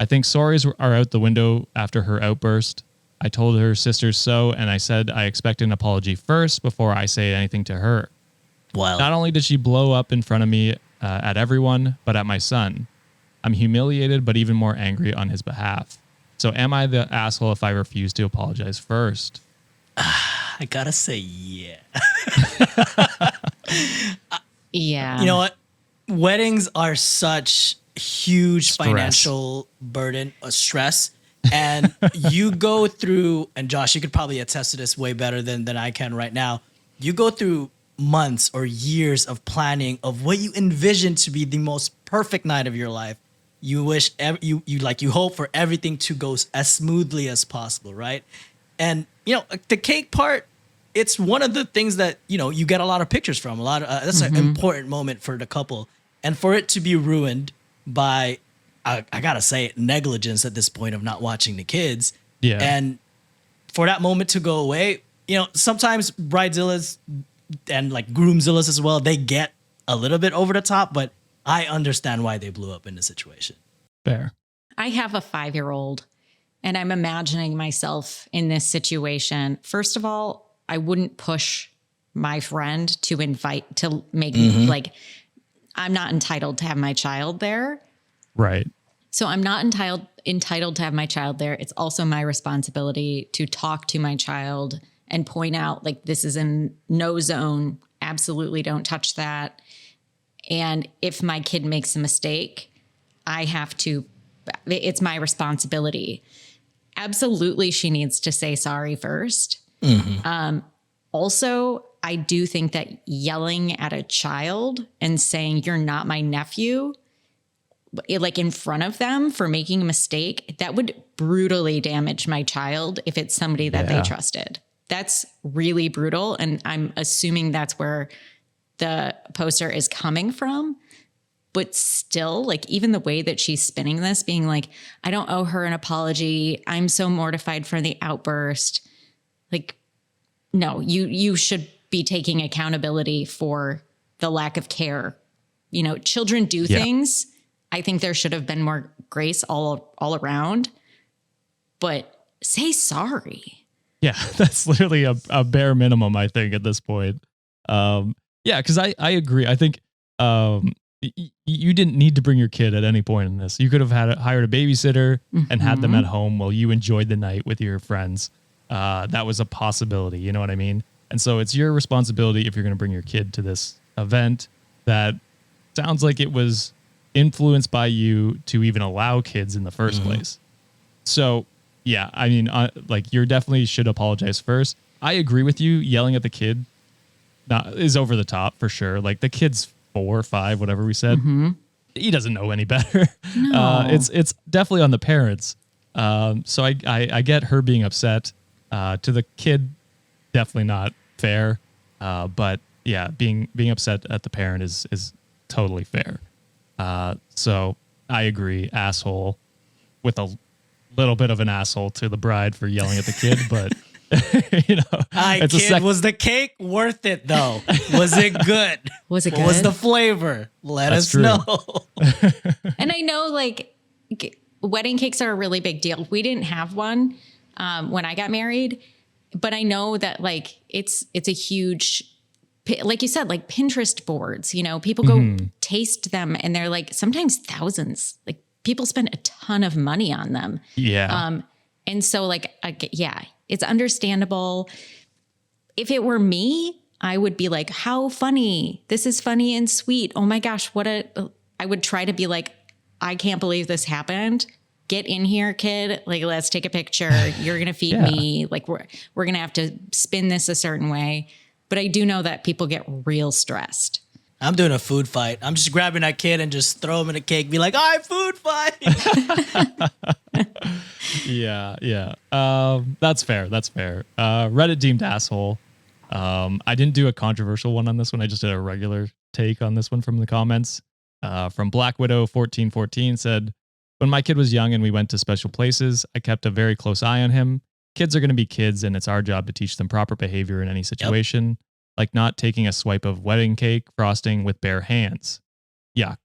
I think sorries are out the window after her outburst. I told her sisters so, and I said I expect an apology first before I say anything to her. Wow. Not only did she blow up in front of me at everyone, but at my son. I'm humiliated, but even more angry on his behalf. So am I the asshole if I refuse to apologize first? I gotta say, yeah. Yeah. You know what? Weddings are such huge Stress. Financial burden or stress. And you go through, and Josh, you could probably attest to this way better than I can right now. You go through months or years of planning of what you envision to be the most perfect night of your life. You wish, you hope for everything to go as smoothly as possible, right? And, you know, the cake part, it's one of the things that, you get a lot of pictures from. That's an important moment for the couple. And for it to be ruined by, I gotta say it, negligence at this point of not watching the kids. Yeah. And for that moment to go away, sometimes bridezillas and like groomzillas as well, they get a little bit over the top, but I understand why they blew up in the situation. Fair. I have a 5-year-old and I'm imagining myself in this situation. First of all, I wouldn't push my friend to make me like, I'm not entitled to have my child there. Right. So I'm not entitled to have my child there. It's also my responsibility to talk to my child and point out, like, this is a no zone. Absolutely don't touch that. And if my kid makes a mistake, it's my responsibility. Absolutely, she needs to say sorry first. Also, I do think that yelling at a child and saying, "You're not my nephew," like in front of them for making a mistake, that would brutally damage my child if it's somebody that they trusted. That's really brutal. And I'm assuming that's where the poster is coming from. But still, like, even the way that she's spinning this, being like, I don't owe her an apology. I'm so mortified for the outburst. Like, no, you should be taking accountability for the lack of care. Children do things. I think there should have been more grace all around, but say sorry. Yeah, that's literally a bare minimum, I think, at this point. Because I agree. I think you didn't need to bring your kid at any point in this. You could have hired a babysitter and had them at home while you enjoyed the night with your friends. That was a possibility. You know what I mean? And so it's your responsibility if you're going to bring your kid to this event that sounds like it was influenced by you to even allow kids in the first place. So, yeah, I mean, you definitely should apologize first. I agree with you. Yelling at the kid is over the top for sure. Like, the kid's 4 or 5, whatever we said. He doesn't know any better. No. It's definitely on the parents. So I get her being upset. To the kid, definitely not fair. But yeah, being upset at the parent is totally fair. So I agree, asshole, with a little bit of an asshole to the bride for yelling at the kid, but was the cake worth it though? Was it good? Was it good? What was the flavor? Let us know. And I know, like, wedding cakes are a really big deal. We didn't have one when I got married, but I know that, like, it's a huge, like you said, like Pinterest boards, people go taste them and they're like sometimes thousands. Like, people spend a ton of money on them. Yeah. And so, like, it's understandable. If it were me, I would be like, how funny. This is funny and sweet. Oh my gosh, I would try to be like, I can't believe this happened. Get in here, kid. Like, let's take a picture. You're going to feed me. Like, we're going to have to spin this a certain way. But I do know that people get real stressed. I'm doing a food fight. I'm just grabbing that kid and just throw him in a cake. Be like, all right, food fight. Yeah. That's fair. Reddit deemed asshole. I didn't do a controversial one on this one. I just did a regular take on this one from the comments. From Black Widow 1414 said, when my kid was young and we went to special places, I kept a very close eye on him. Kids are going to be kids, and it's our job to teach them proper behavior in any situation, like not taking a swipe of wedding cake frosting with bare hands. Yuck.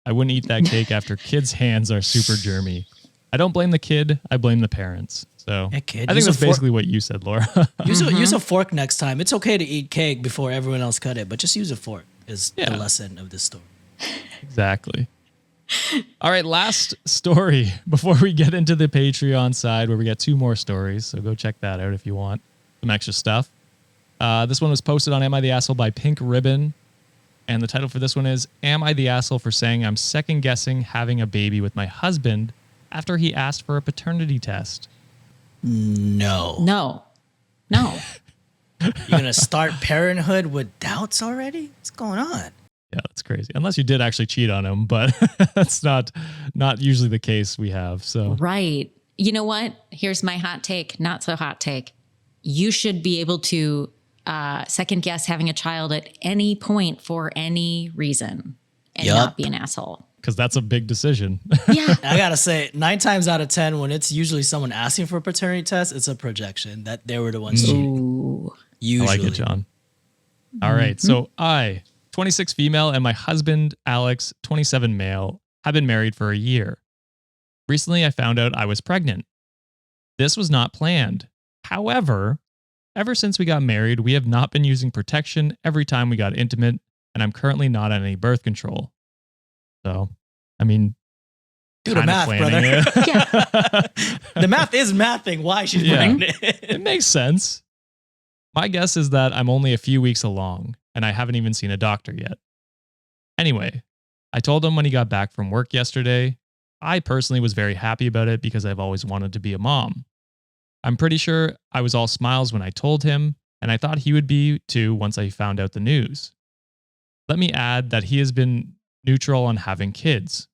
I wouldn't eat that cake after kids' hands are super germy. I don't blame the kid. I blame the parents. So I think that's basically what you said, Laura. Use a fork next time. It's okay to eat cake before everyone else cut it, but just use a fork is the lesson of this story. Exactly. All right, last story before we get into the Patreon side where we get 2 more stories. So go check that out if you want some extra stuff. This one was posted on Am I the Asshole by Pink Ribbon. And the title for this one is, Am I the Asshole for saying I'm second guessing having a baby with my husband after he asked for a paternity test? No. You're going to start parenthood with doubts already? What's going on? Yeah, that's crazy. Unless you did actually cheat on him, but that's not usually the case we have. So right. You know what? Here's my hot take, not so hot take. You should be able to second guess having a child at any point for any reason and not be an asshole. Because that's a big decision. Yeah. I gotta say, 9 times out of 10, when it's usually someone asking for a paternity test, it's a projection that they were the ones cheating. Usually. I like it, John. All right. So I, 26 female, and my husband, Alex, 27 male, have been married for a year. Recently, I found out I was pregnant. This was not planned. However, ever since we got married, we have not been using protection every time we got intimate, and I'm currently not on any birth control. So, I mean, do the math, brother. The math is mathing why she's pregnant. It makes sense. My guess is that I'm only a few weeks along, and I haven't even seen a doctor yet. Anyway, I told him when he got back from work yesterday. I personally was very happy about it because I've always wanted to be a mom. I'm pretty sure I was all smiles when I told him, and I thought he would be too once I found out the news. Let me add that he has been neutral on having kids.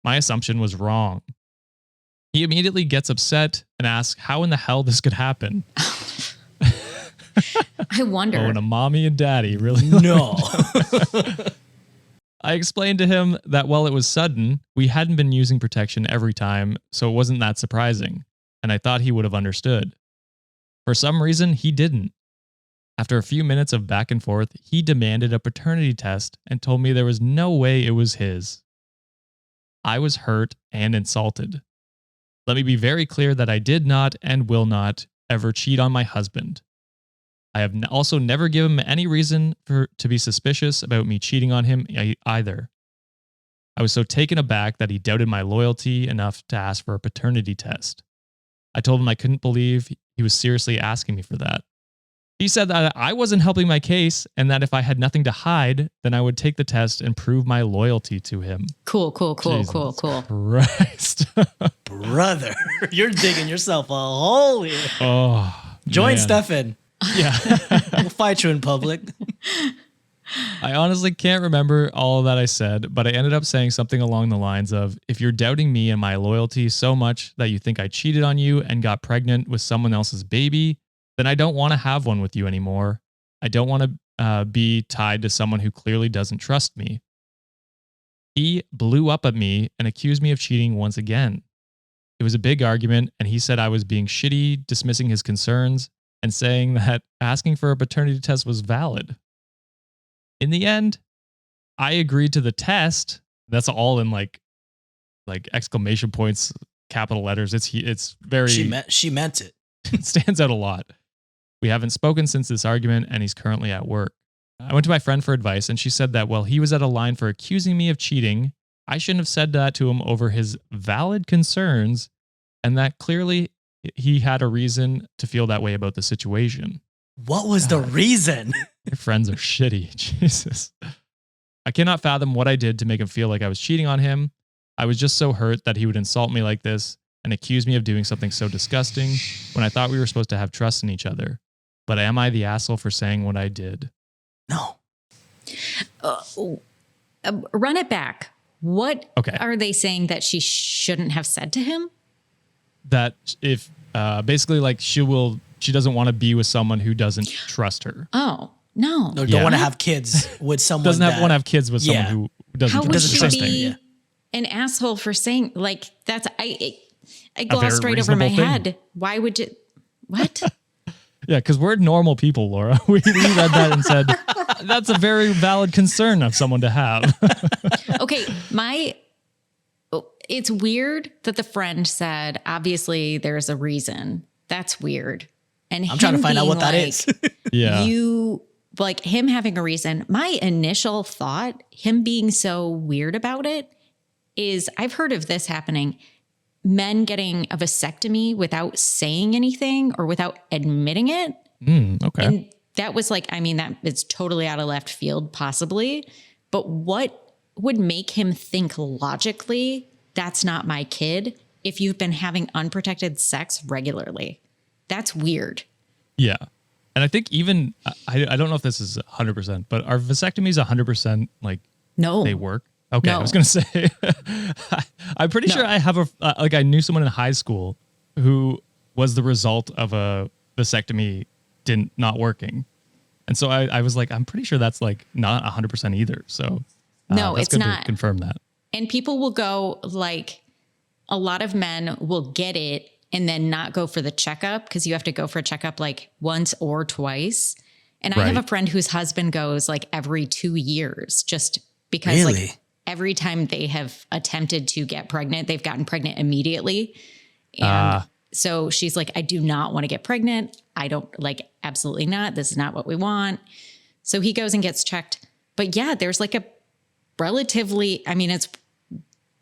My assumption was wrong. He immediately gets upset and asks how in the hell this could happen. I wonder. Oh, and a mommy and daddy, really? No. I explained to him that while it was sudden, we hadn't been using protection every time, so it wasn't that surprising, and I thought he would have understood. For some reason, he didn't. After a few minutes of back and forth, he demanded a paternity test and told me there was no way it was his. I was hurt and insulted. Let me be very clear that I did not and will not ever cheat on my husband. I have also never given him any reason to be suspicious about me cheating on him either. I was so taken aback that he doubted my loyalty enough to ask for a paternity test. I told him I couldn't believe he was seriously asking me for that. He said that I wasn't helping my case and that if I had nothing to hide, then I would take the test and prove my loyalty to him. Cool. Jesus Christ. Brother, you're digging yourself a hole here. Oh, Join Stefan. Yeah. We'll fight you in public. I honestly can't remember all that I said, but I ended up saying something along the lines of, if you're doubting me and my loyalty so much that you think I cheated on you and got pregnant with someone else's baby, then I don't want to have one with you anymore. I don't want to be tied to someone who clearly doesn't trust me. He blew up at me and accused me of cheating once again. It was a big argument, and he said I was being shitty, dismissing his concerns, and saying that asking for a paternity test was valid. In the end, I agreed to the test. That's all in like exclamation points, capital letters. It's very... She meant it. It stands out a lot. We haven't spoken since this argument, and he's currently at work. I went to my friend for advice, and she said that while he was at a line for accusing me of cheating, I shouldn't have said that to him over his valid concerns, and that clearly he had a reason to feel that way about the situation. What was the reason? Your friends are shitty. Jesus. I cannot fathom what I did to make him feel like I was cheating on him. I was just so hurt that he would insult me like this and accuse me of doing something so disgusting when I thought we were supposed to have trust in each other. But am I the asshole for saying what I did? No. Run it back. What are they saying that she shouldn't have said to him? That if basically like she doesn't want to be with someone who doesn't trust her. Oh, no. Or don't want to have kids with someone want to have kids with someone who doesn't trust her. How would she be an asshole for saying like that's I glossed right over my head. Why would you? What? Yeah, because we're normal people, Laura. We read that and said, that's a very valid concern of someone to have. Okay, it's weird that the friend said, obviously there's a reason. That's weird. And I'm trying to find out what that is. Yeah. Like him having a reason. My initial thought, him being so weird about it, is I've heard of this happening. Men getting a vasectomy without saying anything or without admitting it. Okay. And that was like, I mean, that it's totally out of left field, possibly. But what would make him think logically, that's not my kid, if you've been having unprotected sex regularly? That's weird. Yeah. And I think even, I don't know if this is 100%, but are vasectomies 100% like no, they work? Okay, no. I was going to say, I'm pretty sure I have I knew someone in high school who was the result of a vasectomy not working. And so I was like, I'm pretty sure that's like not 100% either. So no, that's it's good not. to confirm that. And people will go like, a lot of men will get it and then not go for the checkup, because you have to go for a checkup like once or twice. And I have a friend whose husband goes like every 2 years, just because like every time they have attempted to get pregnant, they've gotten pregnant immediately. And so she's like, I do not want to get pregnant. I don't like, absolutely not. This is not what we want. So he goes and gets checked. But yeah, there's like a relatively, I mean, it's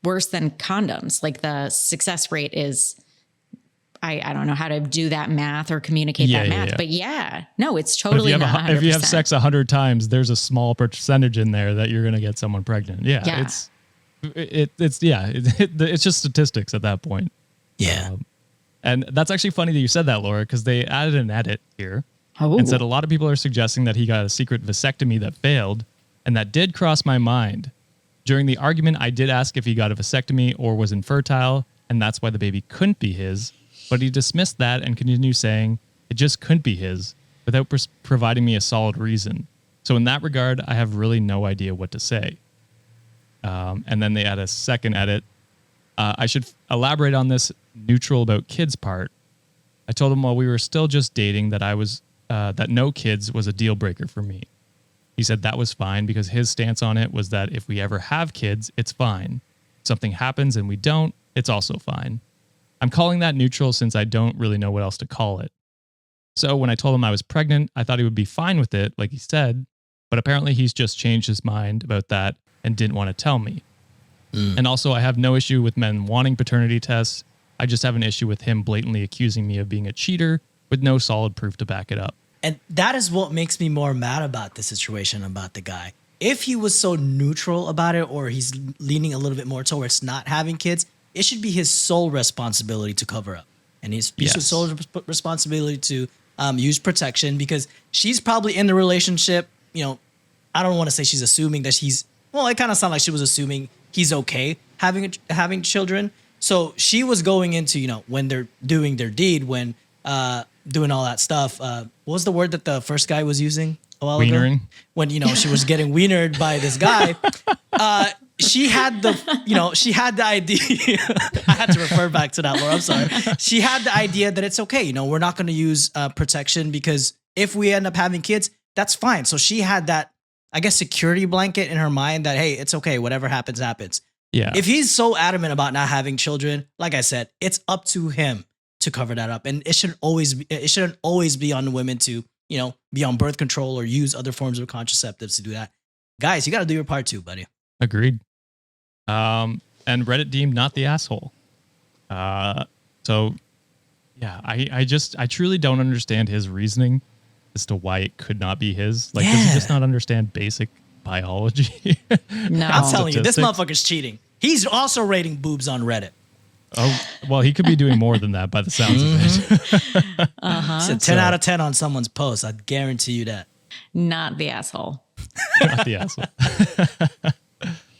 worse than condoms. Like the success rate is, I don't know how to do that math or communicate that math, but no, it's totally not 100%. If you have sex 100 times, there's a small percentage in there that you're going to get someone pregnant. It's just statistics at that point. Yeah. And that's actually funny that you said that, Laura, because they added an edit here and said a lot of people are suggesting that he got a secret vasectomy that failed. And that did cross my mind. During the argument, I did ask if he got a vasectomy or was infertile, and that's why the baby couldn't be his. But he dismissed that and continued saying it just couldn't be his without providing me a solid reason. So in that regard, I have really no idea what to say. And then they add a second edit. I should elaborate on this neutral about kids part. I told him while we were still just dating that that no kids was a deal breaker for me. He said that was fine because his stance on it was that if we ever have kids, it's fine. If something happens and we don't, it's also fine. I'm calling that neutral since I don't really know what else to call it. So when I told him I was pregnant, I thought he would be fine with it, like he said, but apparently he's just changed his mind about that and didn't want to tell me. And also, I have no issue with men wanting paternity tests. I just have an issue with him blatantly accusing me of being a cheater with no solid proof to back it up. And that is what makes me more mad about the situation, about the guy. If he was so neutral about it, or he's leaning a little bit more towards not having kids, it should be his sole responsibility to cover up. And his sole responsibility to use protection, because she's probably in the relationship. You know, I don't want to say she's assuming that it kind of sounded like she was assuming he's okay having children. So she was going into, when they're doing their deed, when doing all that stuff. What was the word that the first guy was using a while Wienering. ago? When, she was getting wienered by this guy. She had the idea. I had to refer back to that, Laura. I'm sorry. She had the idea that it's okay. We're not going to use protection because if we end up having kids, that's fine. So she had that, I guess, security blanket in her mind that, hey, it's okay. Whatever happens, happens. Yeah. If he's so adamant about not having children, like I said, it's up to him to cover that up. And it shouldn't always be on the women to, be on birth control or use other forms of contraceptives to do that. Guys, you got to do your part too, buddy. Agreed. And Reddit deemed not the asshole. So yeah, I truly don't understand his reasoning as to why it could not be his. Like, does he just not understand basic biology? No. I'm telling you, this motherfucker's cheating. He's also rating boobs on Reddit. Oh, well, he could be doing more than that by the sounds of it. It's a 10 out of 10 on someone's post. I guarantee you that. Not the asshole. Not the asshole.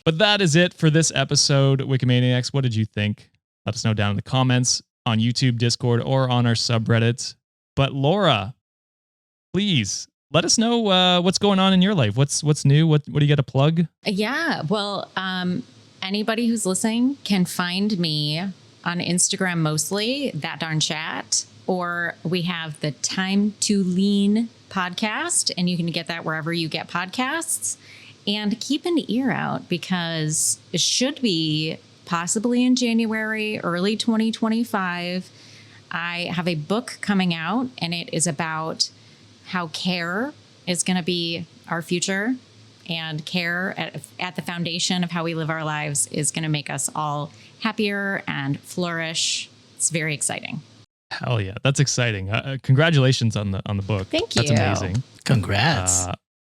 But that is it for this episode. Wikimaniacs, what did you think? Let us know down in the comments on YouTube, Discord, or on our subreddits. But Laura, please let us know what's going on in your life. What's new? What do you got to plug? Yeah. Well, anybody who's listening can find me on Instagram, mostly That Darn Chat, or we have the Time to Lean podcast, and you can get that wherever you get podcasts. And keep an ear out, because it should be possibly in January, early 2025. I have a book coming out, and it is about how care is going to be our future, and care at the foundation of how we live our lives is going to make us all happier and flourish. It's very exciting. Hell yeah, that's exciting! Congratulations on the book. Thank you. That's amazing. Congrats.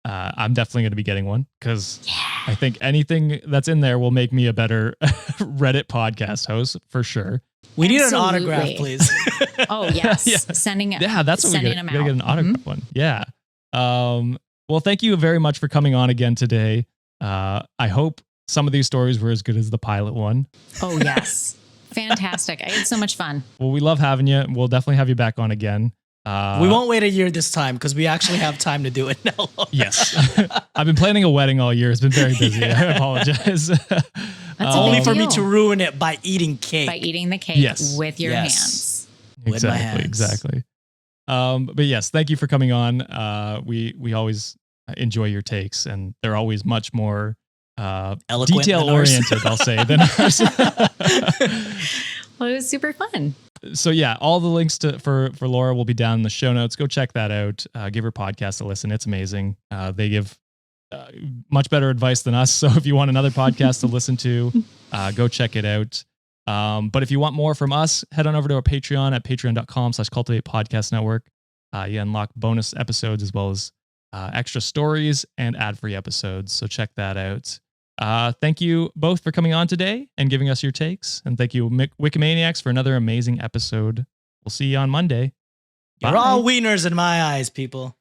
I'm definitely going to be getting one, because I think anything that's in there will make me a better Reddit podcast host for sure. We need an autograph, please. Oh yes, that's what we gotta get an autograph one. Yeah. Well, thank you very much for coming on again today. I hope some of these stories were as good as the pilot one. Oh yes, fantastic! I had so much fun. Well, we love having you. We'll definitely have you back on again. We won't wait a year this time because we actually have time to do it now. Yes. I've been planning a wedding all year. It's been very busy. I apologize. Only for me to ruin it by eating cake. By eating the cake with your hands. With my hands. Exactly. But yes, thank you for coming on. We always enjoy your takes, and they're always much more detail oriented, I'll say, than ours. Well, it was super fun. So yeah, all the links for Laura will be down in the show notes. Go check that out. Give her podcast a listen. It's amazing. They give much better advice than us. So if you want another podcast to listen to, go check it out. But if you want more from us, head on over to our Patreon at patreon.com/Cultivate Podcast Network. You unlock bonus episodes as well as extra stories and ad-free episodes. So check that out. Thank you both for coming on today and giving us your takes. And thank you, Wikimaniacs, for another amazing episode. We'll see you on Monday. You're all wieners in my eyes, people.